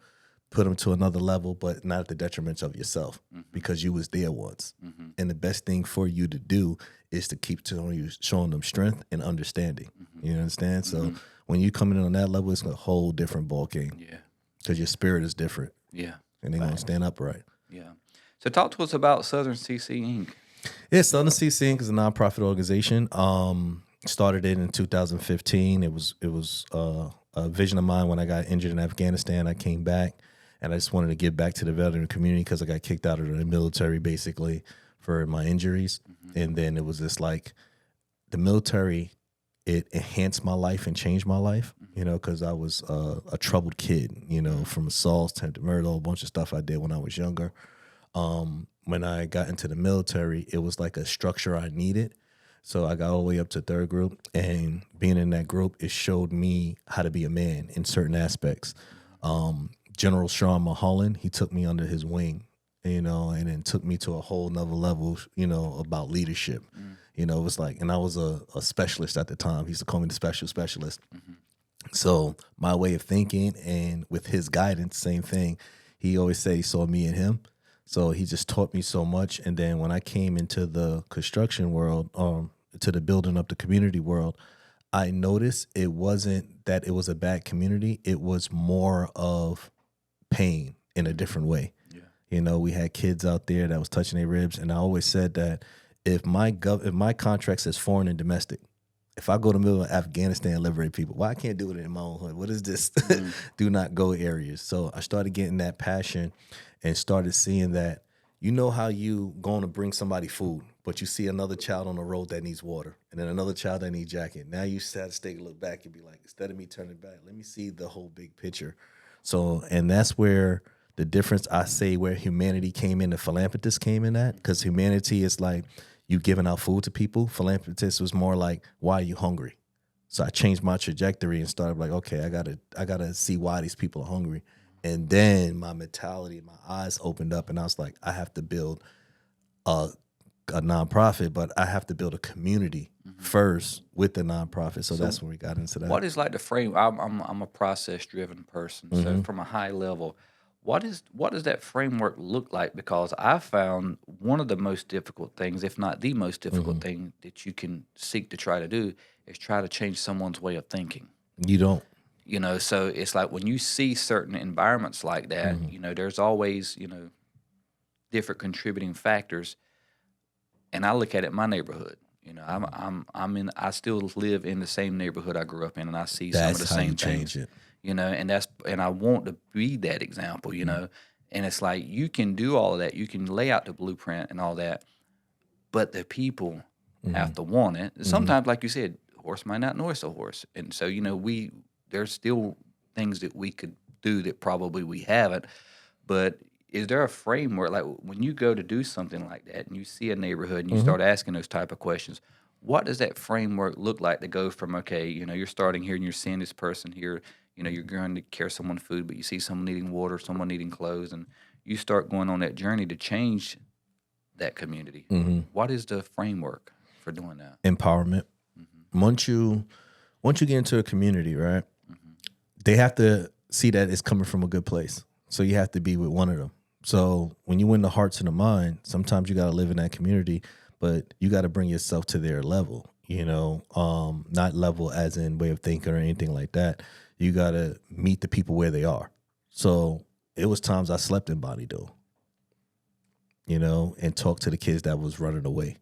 put them to another level, but not at the detriment of yourself, because you was there once. And the best thing for you to do is to keep showing them strength and understanding. You understand? So when you come in on that level, it's a whole different ball game. Yeah. Because your spirit is different. Yeah. And they're going to stand upright. Yeah. So talk to us about Southern CC Inc. Yeah, Southern CC Inc. is a nonprofit organization. Started it in 2015. It was a vision of mine when I got injured in Afghanistan. I came back, and I just wanted to give back to the veteran community because I got kicked out of the military basically for my injuries. And then it was just like the military, it enhanced my life and changed my life, because I was a troubled kid, from assaults to murder, a whole bunch of stuff I did when I was younger. When I got into the military, it was like a structure I needed. So I got all the way up to third group, and being in that group, it showed me how to be a man in certain aspects. General Sean Mulholland, he took me under his wing, and then took me to a whole nother level, about leadership. It was like, and I was a specialist at the time. He used to call me the specialist. So my way of thinking and with his guidance, same thing. He always said he saw me in him. So he just taught me so much. And then when I came into the construction world, to the building up the community world, I noticed it wasn't that it was a bad community. It was more of pain in a different way. Yeah. You know, we had kids out there that was touching their ribs. And I always said that if my contract says foreign and domestic, if I go to the middle of Afghanistan and liberate people, why I can't do it in my own hood? What is this? Do not go areas. So I started getting that passion and started seeing that, you know how you going to bring somebody food, but you see another child on the road that needs water and then another child that needs jacket. Now you had to take a look back and be like, instead of me turning back, let me see the whole big picture. So, and that's where the difference, I say, where humanity came in, the philanthropist came in at, because humanity is like, you giving out food to people. Philanthropist was more like, why are you hungry? So I changed my trajectory and started like, okay, I gotta see why these people are hungry. And then my mentality, my eyes opened up and I was like, I have to build a nonprofit, but I have to build a community first with the nonprofit. So that's when we got into that. What is like the frame? I'm a process driven person, so from a high level, what does that framework look like? Because I found one of the most difficult things, if not the most difficult thing that you can seek to try to do, is try to change someone's way of thinking. You don't. You know, so it's like when you see certain environments like that, you know, there's always, you know, different contributing factors. And I look at it in my neighborhood. You know, I still live in the same neighborhood I grew up in, and I see some of That's the how you same change things. it. You know, and I want to be that example. You know, and it's like you can do all of that. You can lay out the blueprint and all that, but the people have to want it. Sometimes, like you said, horse might not know it's a horse, and so you know there's still things that we could do that probably we haven't. But is there a framework, like when you go to do something like that and you see a neighborhood and you start asking those type of questions, what does that framework look like to go from, okay, you know, you're starting here and you're seeing this person here, you know, you're going to care someone food, but you see someone needing water, someone needing clothes, and you start going on that journey to change that community. What is the framework for doing that? Empowerment. Once you get into a community, right, they have to see that it's coming from a good place. So you have to be with one of them. So when you win the hearts and the mind, sometimes you got to live in that community, but you got to bring yourself to their level, you know, not level as in way of thinking or anything like that. You got to meet the people where they are. So it was times I slept in Bonnie Doe, you know, and talked to the kids that was running away.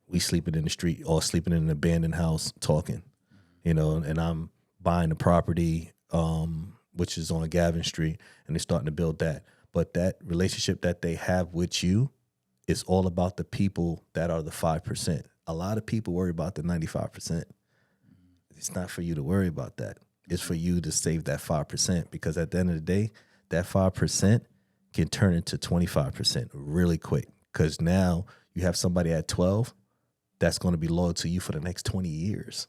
We sleeping in the street or sleeping in an abandoned house talking, you know, and I'm buying the property, which is on Gavin Street, and they're starting to build that. But that relationship that they have with you is all about the people that are the 5%. A lot of people worry about the 95%. It's not for you to worry about that. It's for you to save that 5%, because at the end of the day, that 5% can turn into 25% really quick, because now you have somebody at 12 that's going to be loyal to you for the next 20 years.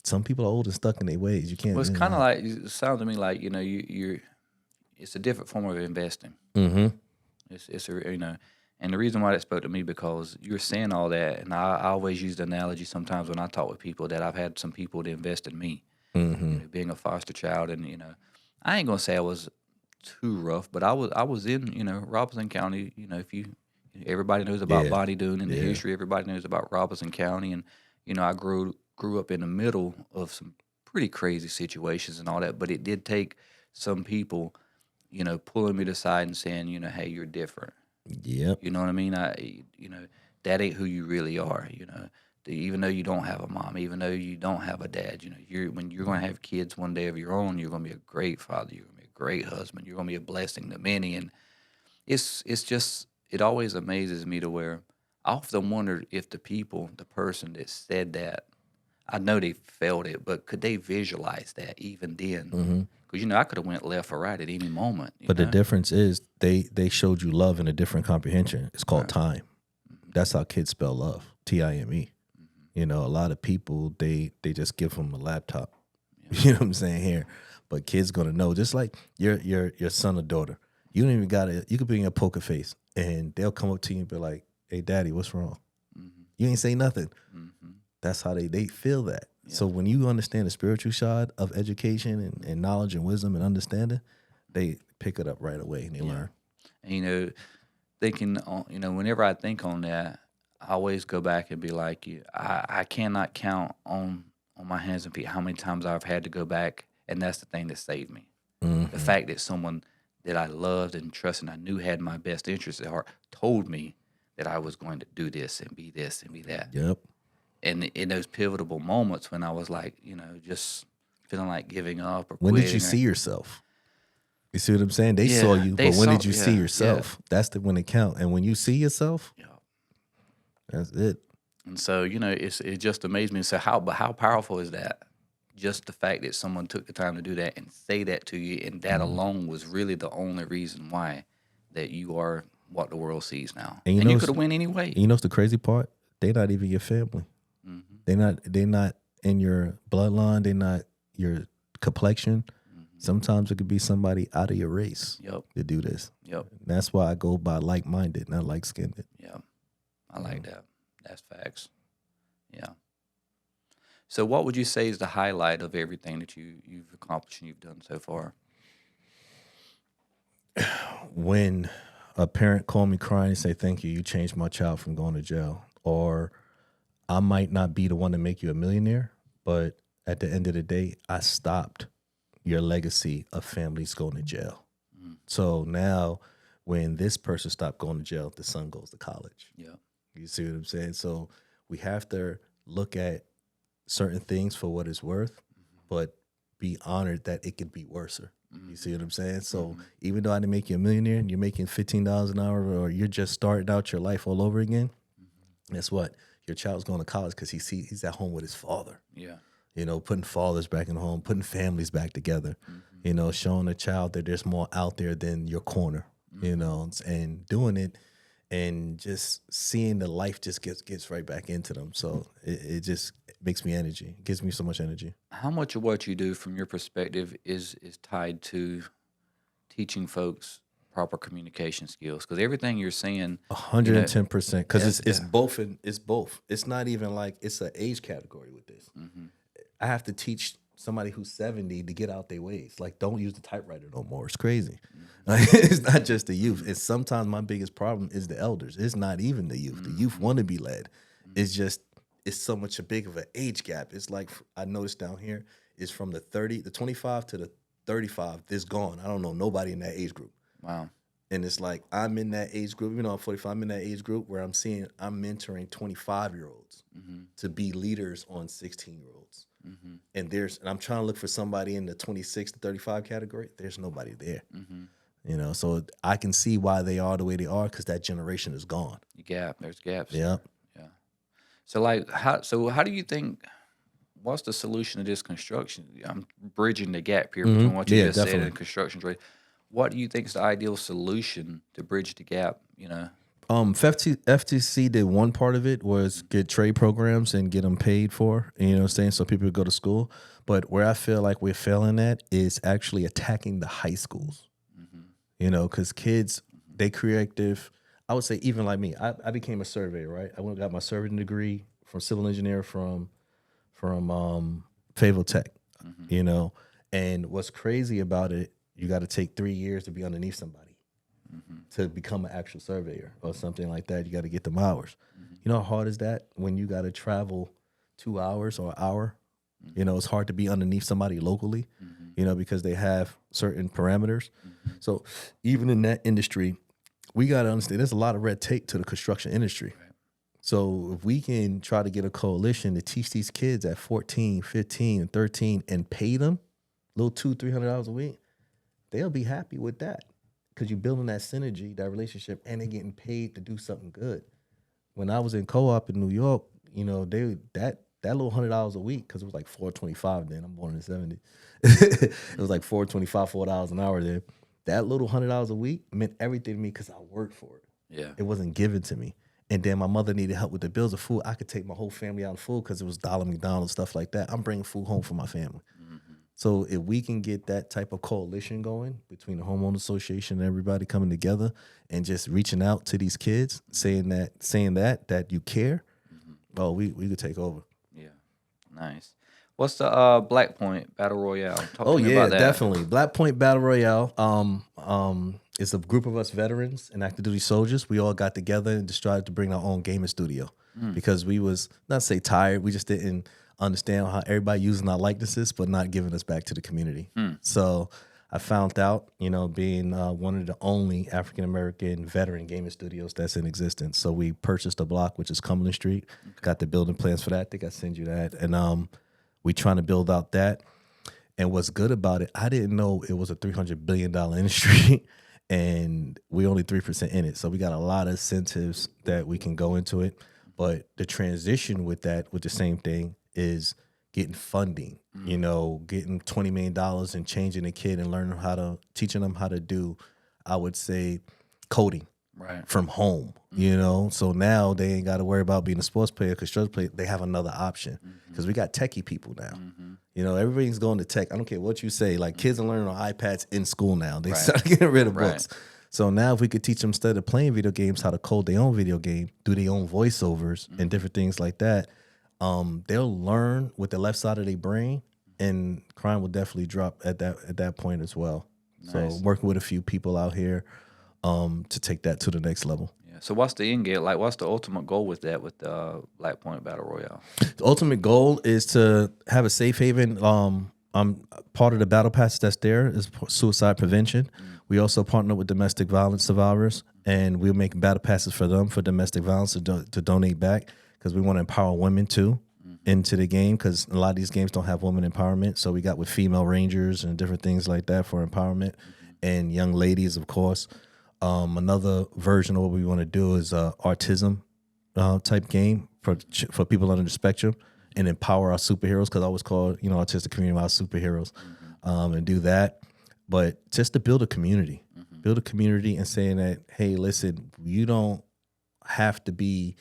Some people are old and stuck in their ways. You can't. Well, it's kind of like, it sounds to me like, you know, you're it's a different form of investing. It's a, you know, and the reason why that spoke to me, because you were saying all that, and I always use the analogy sometimes when I talk with people that I've had some people that invest in me, you know, being a foster child, and you know, I ain't gonna say I was too rough, but I was in, you know, Robeson County. You know, if everybody knows about Bonnie Doon and the history, everybody knows about Robeson County, and you know, I grew up in the middle of some pretty crazy situations and all that, but it did take some people, you know, pulling me to the side and saying, you know, hey, you're different. Yep. You know what I mean? You know, that ain't who you really are. You know, even though you don't have a mom, even though you don't have a dad, you know, when you're going to have kids one day of your own, you're going to be a great father. You're going to be a great husband. You're going to be a blessing to many. And it's just, it always amazes me to where I often wonder if the person that said that, I know they felt it, but could they visualize that even then? Because, you know, I could have went left or right at any moment. But the difference is they showed you love in a different comprehension. It's called time. That's how kids spell love, Time. You know, a lot of people, they just give them a laptop. You know what I'm saying here? But kids gonna know, just like your son or daughter. You don't even gotta. You could be in a poker face, and they'll come up to you and be like, "Hey, daddy, what's wrong?" You ain't say nothing. That's how they feel that. So when you understand the spiritual side of education and knowledge and wisdom and understanding, they pick it up right away and they learn. And, thinking on, whenever I think on that, I always go back and be like, I cannot count on my hands and feet how many times I've had to go back, and that's the thing that saved me. The fact that someone that I loved and trusted and I knew had my best interests at heart told me that I was going to do this and be that. Yep. And in those pivotal moments when I was like, just feeling like giving up or When quitting. did you see yourself? You see what I'm saying? They saw you, but when did you see yourself? That's when it count. And when you see yourself, that's it. And so, it just amazed me. So how powerful is that? Just the fact that someone took the time to do that and say that to you, and that alone was really the only reason why that you are what the world sees now. And you could have went anyway. You know what's the crazy part? They're not even your family. They're not in your bloodline. They're not your complexion. Sometimes it could be somebody out of your race to do this. And that's why I go by like-minded, not like-skinned. Yeah, I like that. That's facts. Yeah. So what would you say is the highlight of everything that you've accomplished and you've done so far? When a parent called me crying and say, "Thank you, you changed my child from going to jail," or I might not be the one to make you a millionaire, but at the end of the day, I stopped your legacy of families going to jail. So now when this person stopped going to jail, the son goes to college. Yeah. You see what I'm saying? So we have to look at certain things for what it's worth, but be honored that it could be worse. You see what I'm saying? So even though I didn't make you a millionaire and you're making $15 an hour, or you're just starting out your life all over again, guess what? Your child's going to college because he's at home with his father. Yeah. Putting fathers back in home, putting families back together, showing a child that there's more out there than your corner, and doing it and just seeing the life just gets right back into them. So it just makes me energy. It gives me so much energy. How much of what you do from your perspective is tied to teaching folks proper communication skills? Because everything you're saying, 110%, because it's both. It's both. It's not even like it's an age category with this. I have to teach somebody who's 70 to get out their ways. Like, don't use the typewriter no more. It's crazy. Like, it's not just the youth. It's sometimes my biggest problem is the elders. It's not even the youth. The youth want to be led. It's just, it's so much a big of an age gap. It's like, I noticed down here, is from the 25 to the 35, this gone. I don't know nobody in that age group. Wow. And it's like, I'm in that age group, I'm 45, I'm in that age group where I'm mentoring 25-year-olds to be leaders on 16-year-olds. And I'm trying to look for somebody in the 26 to 35 category. There's nobody there. So I can see why they are the way they are, because that generation is gone. There's gaps. Yeah. So how do you think, what's the solution to this construction? I'm bridging the gap here between what you just said and construction trade. What do you think is the ideal solution to bridge the gap? FTC did one part of it was get trade programs and get them paid for, so people could go to school. But where I feel like we're failing at is actually attacking the high schools, because kids, they creative. I would say even like me, I became a surveyor, right? I went and got my surveying degree from civil engineer from Fayetteville Tech, and what's crazy about it, you got to take 3 years to be underneath somebody. To become an actual surveyor or something like that. You got to get them hours. You know how hard is that when you got to travel 2 hours or an hour? It's hard to be underneath somebody locally, because they have certain parameters. So even in that industry, we got to understand there's a lot of red tape to the construction industry. Right. So if we can try to get a coalition to teach these kids at 14, 15, and 13 and pay them a little $200-$300 a week, they'll be happy with that. Because you're building that synergy, that relationship, and they're getting paid to do something good. When I was in co-op in New York, that little $100 a week, because it was like $4.25 then. I'm born in the '70s. It was like $4.25, $4 an hour there. That little $100 a week meant everything to me because I worked for it. Yeah, it wasn't given to me. And then my mother needed help with the bills of food. I could take my whole family out of food because it was Dollar McDonald's, stuff like that. I'm bringing food home for my family. So if we can get that type of coalition going between the homeowner association and everybody coming together and just reaching out to these kids, saying that you care, we could take over. Yeah, nice. What's the Black Point Battle Royale? Talk Oh to me yeah, about that. definitely. Black Point Battle Royale. It's a group of us veterans and active duty soldiers. We all got together and just tried to bring our own gaming studio because we was not say tired. We just didn't understand how everybody using our likenesses, but not giving us back to the community. So I found out, being one of the only African American veteran gaming studios that's in existence. So we purchased a block, which is Cumberland Street. Got the building plans for that. I think I send you that, and we trying to build out that. And what's good about it, I didn't know it was a $300 billion industry and we only 3% in it. So we got a lot of incentives that we can go into it. But the transition with that, with the same thing, is getting funding, getting $20 million and changing a kid and teaching them how to do, I would say, coding from home, So now they ain't got to worry about being a sports player, construction player. They have another option because we got techie people now. Everything's going to tech. I don't care what you say. Like kids are learning on iPads in school now. They start getting rid of books. So now if we could teach them instead of playing video games how to code their own video game, do their own voiceovers and different things like that, they'll learn with the left side of their brain, and crime will definitely drop at that point as well. Nice. So working with a few people out here to take that to the next level. So what's the end game? Like, what's the ultimate goal with that, with the Black Point Battle Royale? The ultimate goal is to have a safe haven. Part of the battle pass that's there is suicide prevention. We also partner with domestic violence survivors, and we'll make battle passes for them for domestic violence to donate back, because we want to empower women too into the game, because a lot of these games don't have women empowerment. So we got with female rangers and different things like that for empowerment, and young ladies, of course. Another version of what we want to do is autism type game for people under the spectrum, and empower our superheroes, because I always call autistic community our superheroes, and do that. But just to build a community, and saying that, hey, listen, you don't have to be,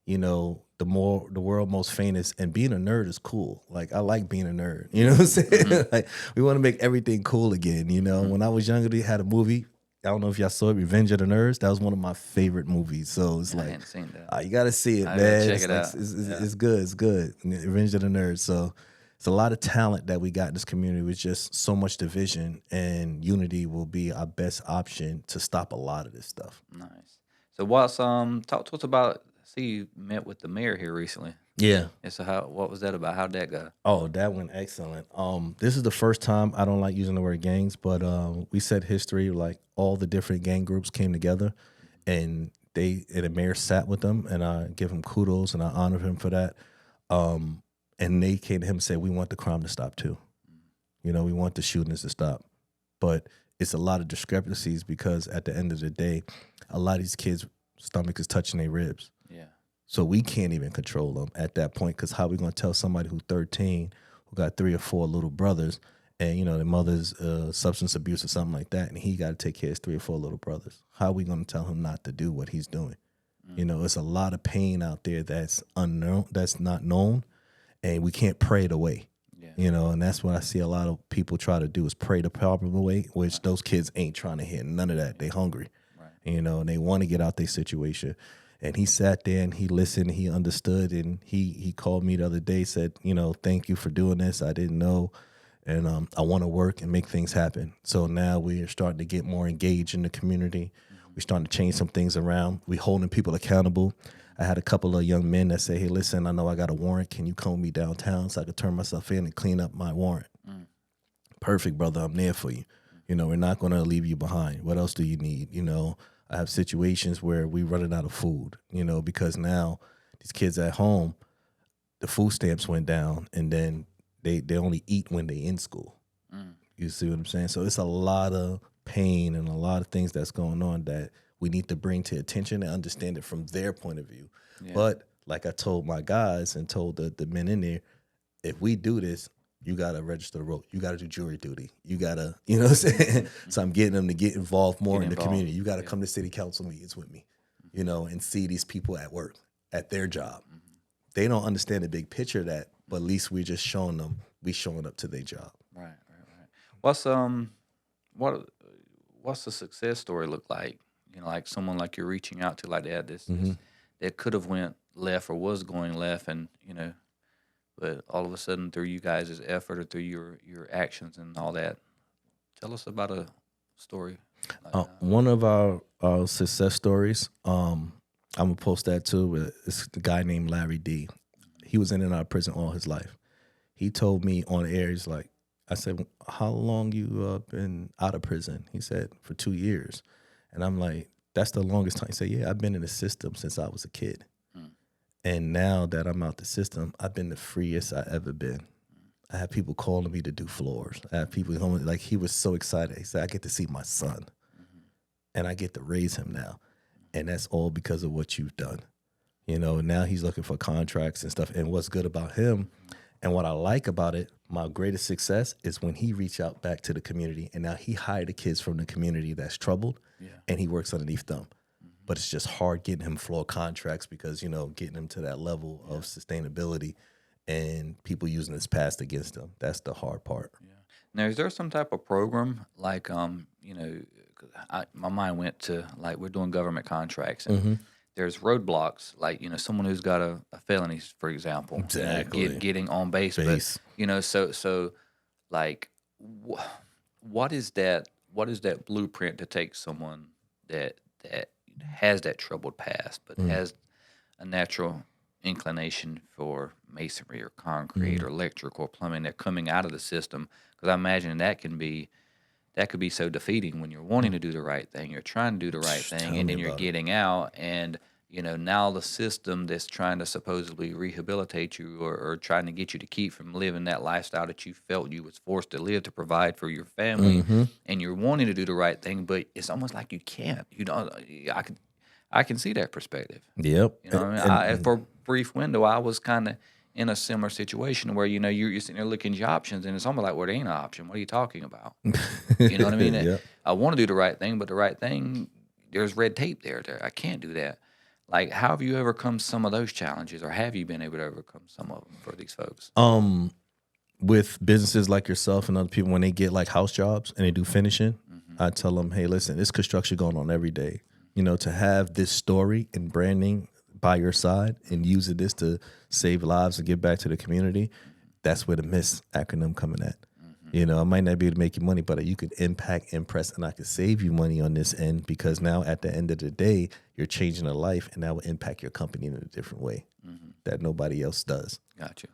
the world most famous, and being a nerd is cool. Like, I like being a nerd. You know what I'm saying? Like, we want to make everything cool again. When I was younger, they had a movie. I don't know if y'all saw it, Revenge of the Nerds. That was one of my favorite movies. So it's I hadn't seen that. You got to see it, I man. check it out. It's good. It's good. Revenge of the Nerds. So it's a lot of talent that we got in this community with just so much division, and unity will be our best option to stop a lot of this stuff. Nice. So what's talk to us about? I see you met with the mayor here recently. Yeah. And so what was that about? How'd that go? Oh, that went excellent. This is the first time, I don't like using the word gangs, but we set history. Like, all the different gang groups came together, and the mayor sat with them, and I give him kudos and I honor him for that. And they came to him and said, we want the crime to stop too. We want the shootings to stop. But it's a lot of discrepancies, because at the end of the day, a lot of these kids' stomach is touching their ribs. Yeah. So we can't even control them at that point, because how are we going to tell somebody who's 13, who got 3 or 4 little brothers, and the mother's substance abuse or something like that, and he got to take care of his 3 or 4 little brothers? How are we going to tell him not to do what he's doing? It's a lot of pain out there that's unknown, that's not known, and we can't pray it away. Yeah. And that's what I see a lot of people try to do, is pray the problem away, which those kids ain't trying to hear none of that. They hungry, and they want to get out their situation. And he sat there and he listened, he understood, and he called me the other day, said, thank you for doing this. I didn't know, and I want to work and make things happen. So now we're starting to get more engaged in the community. We're starting to change some things around. We're holding people accountable. I had a couple of young men that say, hey, listen, I know I got a warrant. Can you call me downtown so I could turn myself in and clean up my warrant? Perfect, brother. I'm there for you. We're not going to leave you behind. What else do you need? I have situations where we running out of food, because now these kids at home, the food stamps went down, and then they only eat when they in school. You see what I'm saying? So it's a lot of pain and a lot of things that's going on that we need to bring to attention and understand it from their point of view. Yeah. But like I told my guys and told the men in there, if we do this, you got to register the vote. You got to do jury duty. You got to, what I'm saying? So I'm getting them to get involved more in the community. You got to come to city council meetings with me, and see these people at work, at their job. They don't understand the big picture of that, but at least we're just showing them we showing up to their job. Right. What's the success story look like? Like someone like you're reaching out to, like they had this that could have went left or was going left, and but all of a sudden through you guys' effort or through your actions and all that, tell us about a story like that. One of our success stories, I'm gonna post that too. But it's the guy named Larry D. He was in and out of prison all his life. He told me on air, he's like, I said, how long you been out of prison? He said, for 2 years. And I'm like, that's the longest time. He said, yeah, I've been in the system since I was a kid. Mm. And now that I'm out the system, I've been the freest I ever been. I have people calling me to do floors. I have people calling, like, he was so excited. He said, I get to see my son and I get to raise him now. And that's all because of what you've done. You know, now he's looking for contracts and stuff. And what's good about him and what I like about it, my greatest success is when he reached out back to the community and now he hired the kids from the community that's troubled and he works underneath them. But it's just hard getting him floor contracts because, you know, getting him to that level of sustainability and people using his past against them. That's the hard part. Yeah. Now, is there some type of program like, my mind went to like we're doing government contracts and there's roadblocks like someone who's got a felony, for example, Exactly. getting on base. But so like what is that blueprint to take someone that has that troubled past but has a natural inclination for masonry or concrete or electric or plumbing, they're coming out of the system, because I imagine that could be so defeating when you're wanting to do the right thing, you're trying to do the right thing, Tell and me then you're about it. getting out, and now the system that's trying to supposedly rehabilitate you or trying to get you to keep from living that lifestyle that you felt you was forced to live to provide for your family, and you're wanting to do the right thing, but it's almost like you can't. I can see that perspective. Yep. What I mean? For a brief window, I was kind of in a similar situation where you're sitting there looking at your options, and it's almost like, well, there ain't an option. What are you talking about? You know what I mean? Yep. I want to do the right thing, but the right thing, there's red tape there. I can't do that. Like, how have you overcome some of those challenges, or have you been able to overcome some of them for these folks? With businesses like yourself and other people, when they get like house jobs and they do finishing, I tell them, hey, listen, there's construction going on every day. You know, to have this story and branding by your side and using this to save lives and give back to the community, that's where the MISS acronym coming at. You know, I might not be able to make you money, but you could impact, impress, and I could save you money on this end, because now at the end of the day, you're changing a life and that will impact your company in a different way that nobody else does. Gotcha.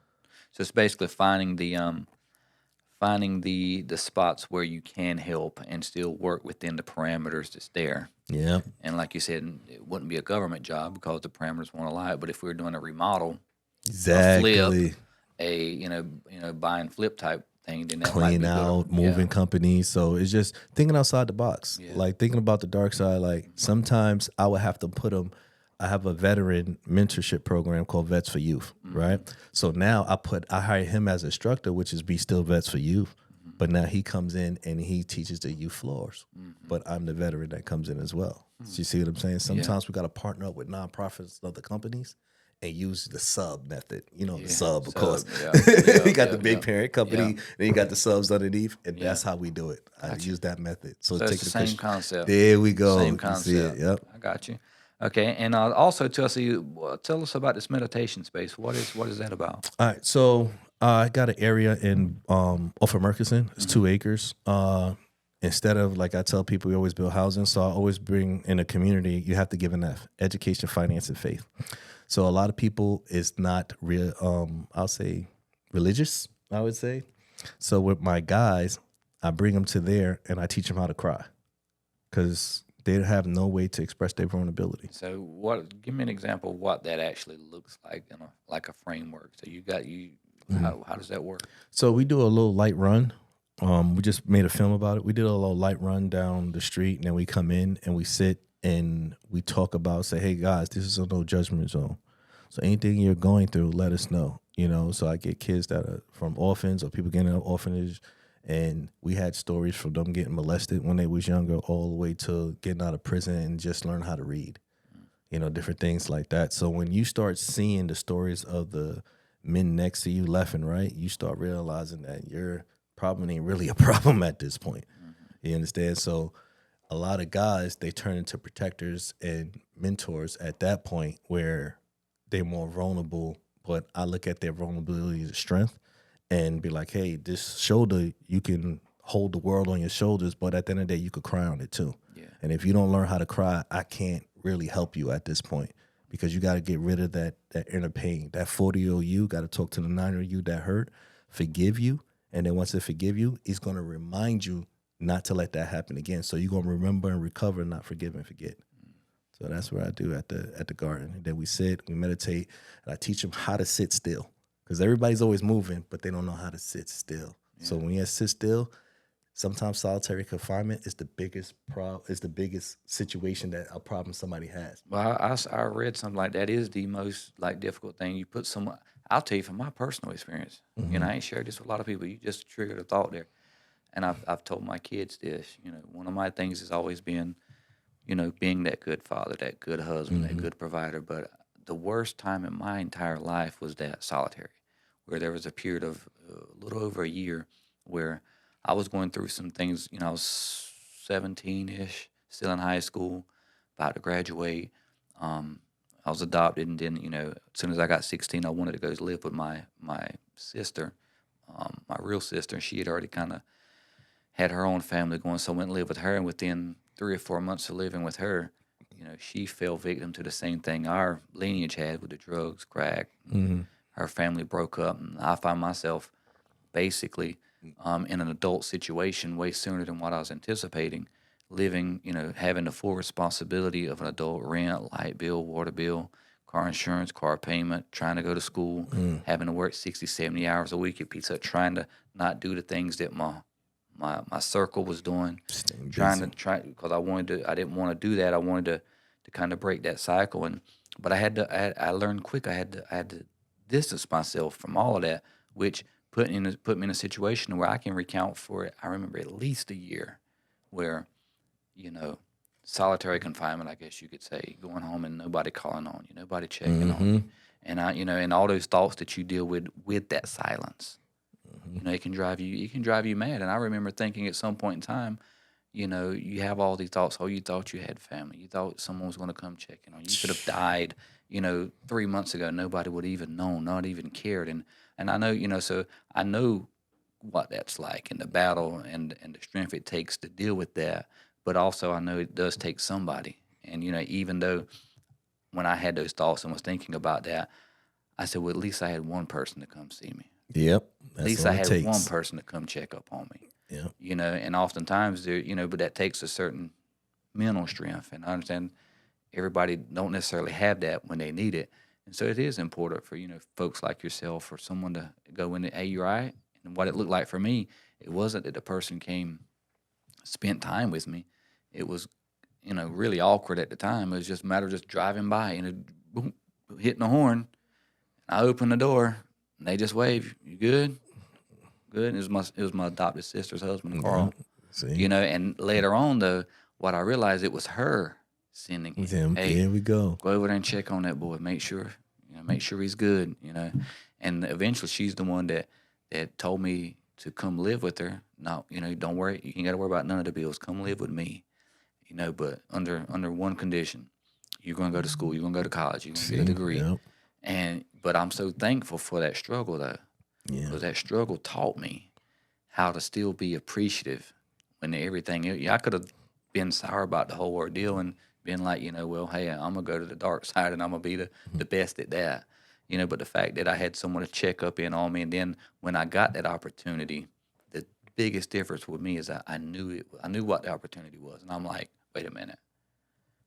So it's basically finding the spots where you can help and still work within the parameters that's there. Yeah. And like you said, it wouldn't be a government job because the parameters won't allow it. But if we were doing a remodel, Exactly. a flip, buy and flip type thing, then that might Clean be out, good. moving companies. So it's just thinking outside the box, like thinking about the dark side. Like sometimes I would have to put them. I have a veteran mentorship program called Vets for Youth, right? So now I hire him as instructor, which is be still Vets for Youth. But now he comes in and he teaches the youth floors. But I'm the veteran that comes in as well. So you see what I'm saying? Sometimes we got to partner up with nonprofits and other companies and use the sub method. You know, the sub, of course. You got the big parent company, then you got the subs underneath, and that's how we do it. I use that method. So it's take the the same concept. There we go. Same You see concept. it. Yep. I got you. Okay, and also tell us about this meditation space. What is that about? All right, so I got an area in off of Murchison. It's 2 acres. Instead of, like I tell people, we always build housing. So I always bring in a community. You have to give an F: education, finance, and faith. So a lot of people is not real. I'll say religious. I would say. So with my guys, I bring them to there and I teach them how to cry, because they have no way to express their vulnerability. So give me an example of what that actually looks like in like a framework. So how does that work? So we do a little light run. We just made a film about it. We did a little light run down the street, and then we come in and we sit and we talk about, say, hey guys, this is a no judgment zone. So anything you're going through, let us know. You know, so I get kids that are from orphans or people getting out of orphanage, and we had stories from them getting molested when they was younger, all the way to getting out of prison and just learn how to read. You know, different things like that. So when you start seeing the stories of the men next to you left and right, you start realizing that your problem ain't really a problem at this point. You understand? So a lot of guys, they turn into protectors and mentors at that point, where they're more vulnerable but I look at their vulnerability as strength and be like, hey, this shoulder, you can hold the world on your shoulders, but at the end of the day, you could cry on it too. Yeah. And if you don't learn how to cry, I can't really help you at this point because you got to get rid of that inner pain. That 40-year-old you got to talk to the 9-year-old you that hurt, forgive you. And then once they forgive you, it's going to remind you not to let that happen again. So you're going to remember and recover, not forgive and forget. So that's what I do at the garden. And then we sit, we meditate, and I teach them how to sit still. Because everybody's always moving, but they don't know how to sit still. Yeah. So when you sit still, sometimes solitary confinement is the biggest situation that a problem somebody has. Well, I read something like that is the most like difficult thing. You put someone. I'll tell you from my personal experience. You know, I ain't shared this with a lot of people. You just triggered a thought there, and I've told my kids this. You know, one of my things has always been, you know, being that good father, that good husband, that good provider. But the worst time in my entire life was that solitary, where there was a period of a little over a year where I was going through some things. You know, I was 17-ish, still in high school, about to graduate. I was adopted, and then, you know, as soon as I got 16, I wanted to go live with my sister, my real sister. She had already kind of had her own family going, so I went and lived with her. And within 3 or 4 months of living with her, you know, she fell victim to the same thing our lineage had with the drugs, crack. Her family broke up, and I found myself basically in an adult situation way sooner than what I was anticipating, living, you know, having the full responsibility of an adult, rent, light bill, water bill, car insurance, car payment, trying to go to school, having to work 60, 70 hours a week at Pizza Hut, trying to not do the things that my circle was doing, because I didn't want to do that. I wanted to kind of break that cycle, but I learned quick. I had to distance myself from all of that, which put me in a situation where I can recount for it. I remember at least a year where, you know, solitary confinement, I guess you could say, going home and nobody calling on you, nobody checking on you, and and all those thoughts that you deal with that silence. You know, it can drive you mad. And I remember thinking at some point in time, you know, you have all these thoughts. Oh, you thought you had family. You thought someone was going to come check in on you. You could have died, you know, 3 months ago. Nobody would even known, not even cared. And I know, you know, so I know what that's like and the battle and the strength it takes to deal with that. But also I know it does take somebody. And, you know, even though when I had those thoughts and was thinking about that, I said, well, at least I had one person to come see me. Yep. At least I had one person to come check up on me. Yeah. You know, and oftentimes there, you know, but that takes a certain mental strength. And I understand everybody don't necessarily have that when they need it. And so it is important for, you know, folks like yourself or someone to go in and, hey, you're right. And what it looked like for me, it wasn't that the person came, spent time with me. It was, you know, really awkward at the time. It was just a matter of just driving by and boom, hitting the horn. I opened the door and they just wave. You good? Good. And it was my adopted sister's husband, Carl. See? You know, and later on though, what I realized, it was her sending him. Hey, here we go. Go over there and check on that boy. Make sure he's good. You know, and eventually she's the one that told me to come live with her. No, you know, don't worry. You ain't got to worry about none of the bills. Come live with me. You know, but under one condition: you're gonna go to school. You're gonna go to college. You're gonna get a degree. Yep. But I'm so thankful for that struggle though, because that struggle taught me how to still be appreciative when everything. I could have been sour about the whole ordeal and been like, you know, well, hey, I'm gonna go to the dark side and I'm gonna be the best at that, you know. But the fact that I had someone to check up in on me, and then when I got that opportunity, the biggest difference with me is I knew what the opportunity was, and I'm like, wait a minute.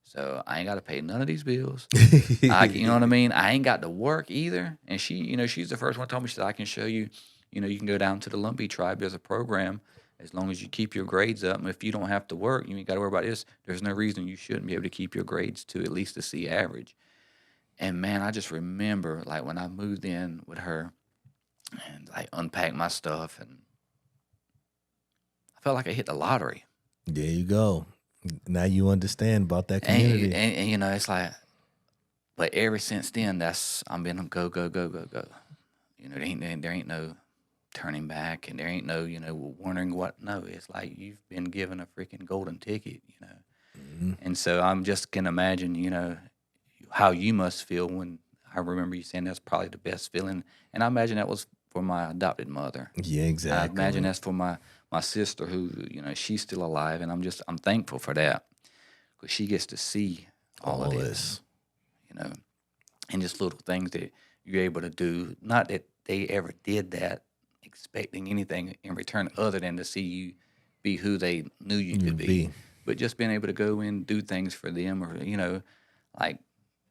So I ain't got to pay none of these bills. You know what I mean? I ain't got to work either. And she, you know, she's the first one to tell me, she said, I can show you, you know, you can go down to the Lumpy tribe. There's a program as long as you keep your grades up. And if you don't have to work, you ain't got to worry about this. There's no reason you shouldn't be able to keep your grades to at least a C average. And man, I just remember like when I moved in with her and like unpacked my stuff, and I felt like I hit the lottery. There you go. Now you understand about that community. And you know, it's like, but ever since then, I'm been go. You know, there ain't no turning back, and there ain't no, you know, wondering what. No, it's like you've been given a freaking golden ticket, you know. And so I'm just can imagine, you know, how you must feel when I remember you saying that's probably the best feeling, and I imagine that was for my adopted mother. Yeah, I exactly. imagine that's for my sister who, she's still alive, and I'm thankful for that because she gets to see all of All this, this. you know, and just little things that you're able to do. Not that they ever did that expecting anything in return other than to see you be who they knew you You could be, be. but just being able to go in and do things for them, or like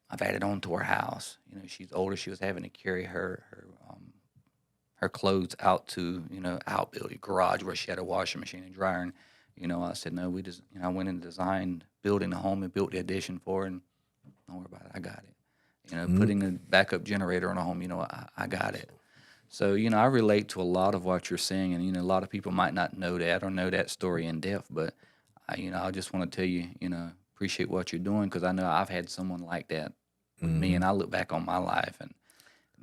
I've added on to her house. She's older. She was having to carry her clothes out to outbuilding garage where she had a washing machine and dryer. And I said no. We just I went and designed building a home and built the addition for her. And don't worry about it. I got it. Mm, Putting a backup generator on a home. I got it. So I relate to a lot of what you're saying, and a lot of people might not know that or know that story in depth. But I just want to tell you, appreciate what you're doing because I know I've had someone like that with me, mm-hmm. and I look back on my life and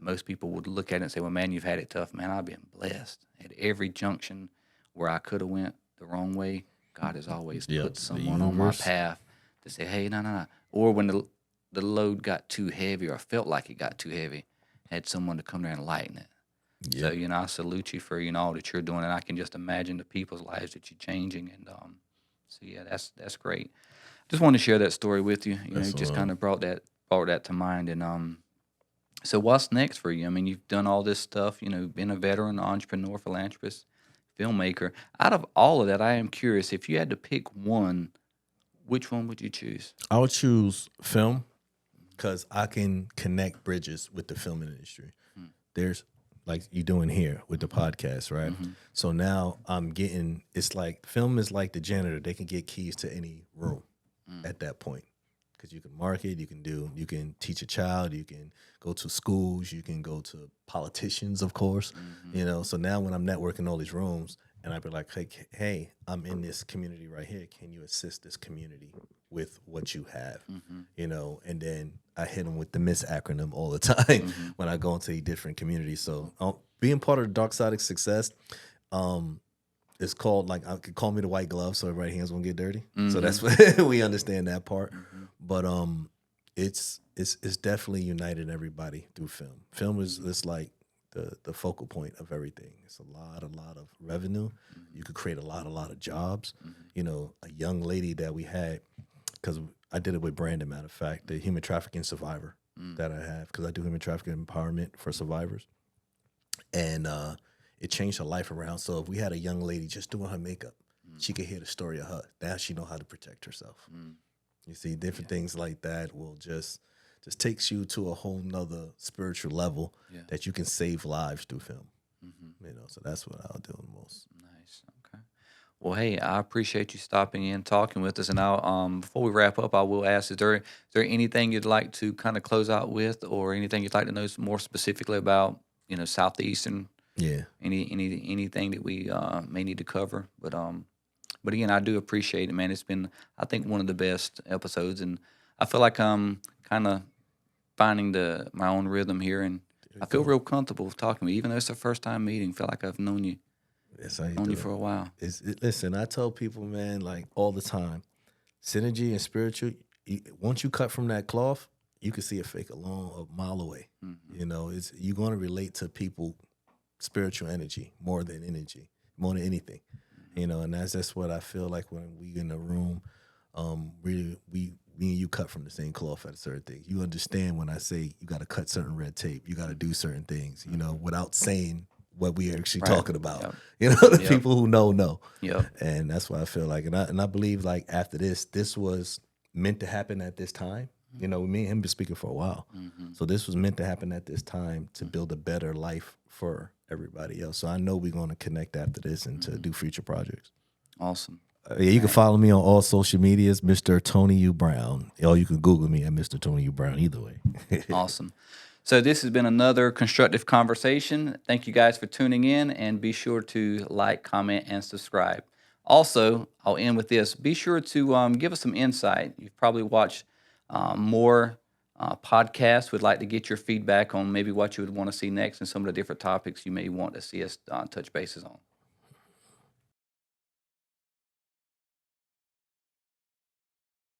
most people would look at it and say, "Well, man, you've had it tough, man. I've been blessed at every junction where I could have went the wrong way. God has always Yep. put The someone on my universe. path to say, hey, no, no, no." Or when the load got too heavy or felt like it got too heavy, had someone to come there and lighten it. So Yep. I salute you for all that you're doing, and I can just imagine the people's lives that you're changing, and so yeah, that's great. Just wanted to share that story with you. That's Just kind of brought that to mind, and so what's next for you? I mean, you've done all this stuff, been a veteran, entrepreneur, philanthropist, filmmaker. Out of all of that, I am curious if you had to pick one, which one would you choose? I would choose film because I can connect bridges with the film industry. Mm. There's like you doing here with the podcast, right? Mm-hmm. So now I'm getting. It's like film is like the janitor; they can get keys to any room at that point because you can market, you can teach a child, you can go to schools, you can go to politicians, of course. Mm-hmm. So now when I'm networking all these rooms, and I'd be like, hey, I'm in this community right here. Can you assist this community with what you have? Mm-hmm. And then I hit them with the MISS acronym all the time Mm-hmm. when I go into a different community. So being part of the dark side of success, it's called like I could call me the white glove, so everybody's hands won't get dirty. So that's what we understand that part. Mm-hmm. But it's definitely united everybody through film. Film is it's like the focal point of everything. It's a lot of revenue. You could create a lot of jobs. A young lady that we had, because I did it with Brandon, matter of fact, the human trafficking survivor that I have, because I do human trafficking empowerment for survivors. And it changed her life around. So if we had a young lady just doing her makeup, she could hear the story of her. Now she know how to protect herself. You see, different things like that will just takes you to a whole nother spiritual level that you can save lives through film. So that's what I'll do the most. Nice. Okay. Well, hey, I appreciate you stopping in, talking with us, and I'll before we wrap up, I will ask: is there anything you'd like to kind of close out with, or anything you'd like to know more specifically about, Southeastern? Yeah. Anything that we may need to cover, but again, I do appreciate it, man. It's been, I think, one of the best episodes, and I feel like I'm kind of finding my own rhythm here, and I feel real comfortable talking to you, even though it's the first time meeting. Feel like I've known you That's how you known do you it. for a while. Listen, I tell people, man, like all the time, synergy and spiritual. Once you cut from that cloth, you can see a fake a mile away. You're going to relate to people, spiritual energy more than anything. And that's what I feel like when we in a room. Really, me and you cut from the same cloth at a certain thing. You understand when I say you got to cut certain red tape, you got to do certain things, without saying what we are actually Right. talking about. Yep. The Yep. people who know. Yep. And that's what I feel like. And I believe like after this was meant to happen at this time. Me and him been speaking for a while. So this was meant to happen at this time to build a better life for everybody else. So I know we're going to connect after this and to do future projects. Awesome. You can follow me on all social medias, Mr. Tony U. Brown. Or you can Google me at Mr. Tony U. Brown, either way. Awesome. So this has been another constructive conversation. Thank you guys for tuning in, and be sure to like, comment, and subscribe. Also, I'll end with this. Be sure to give us some insight. You've probably watched more podcasts. We'd like to get your feedback on maybe what you would want to see next and some of the different topics you may want to see us touch bases on.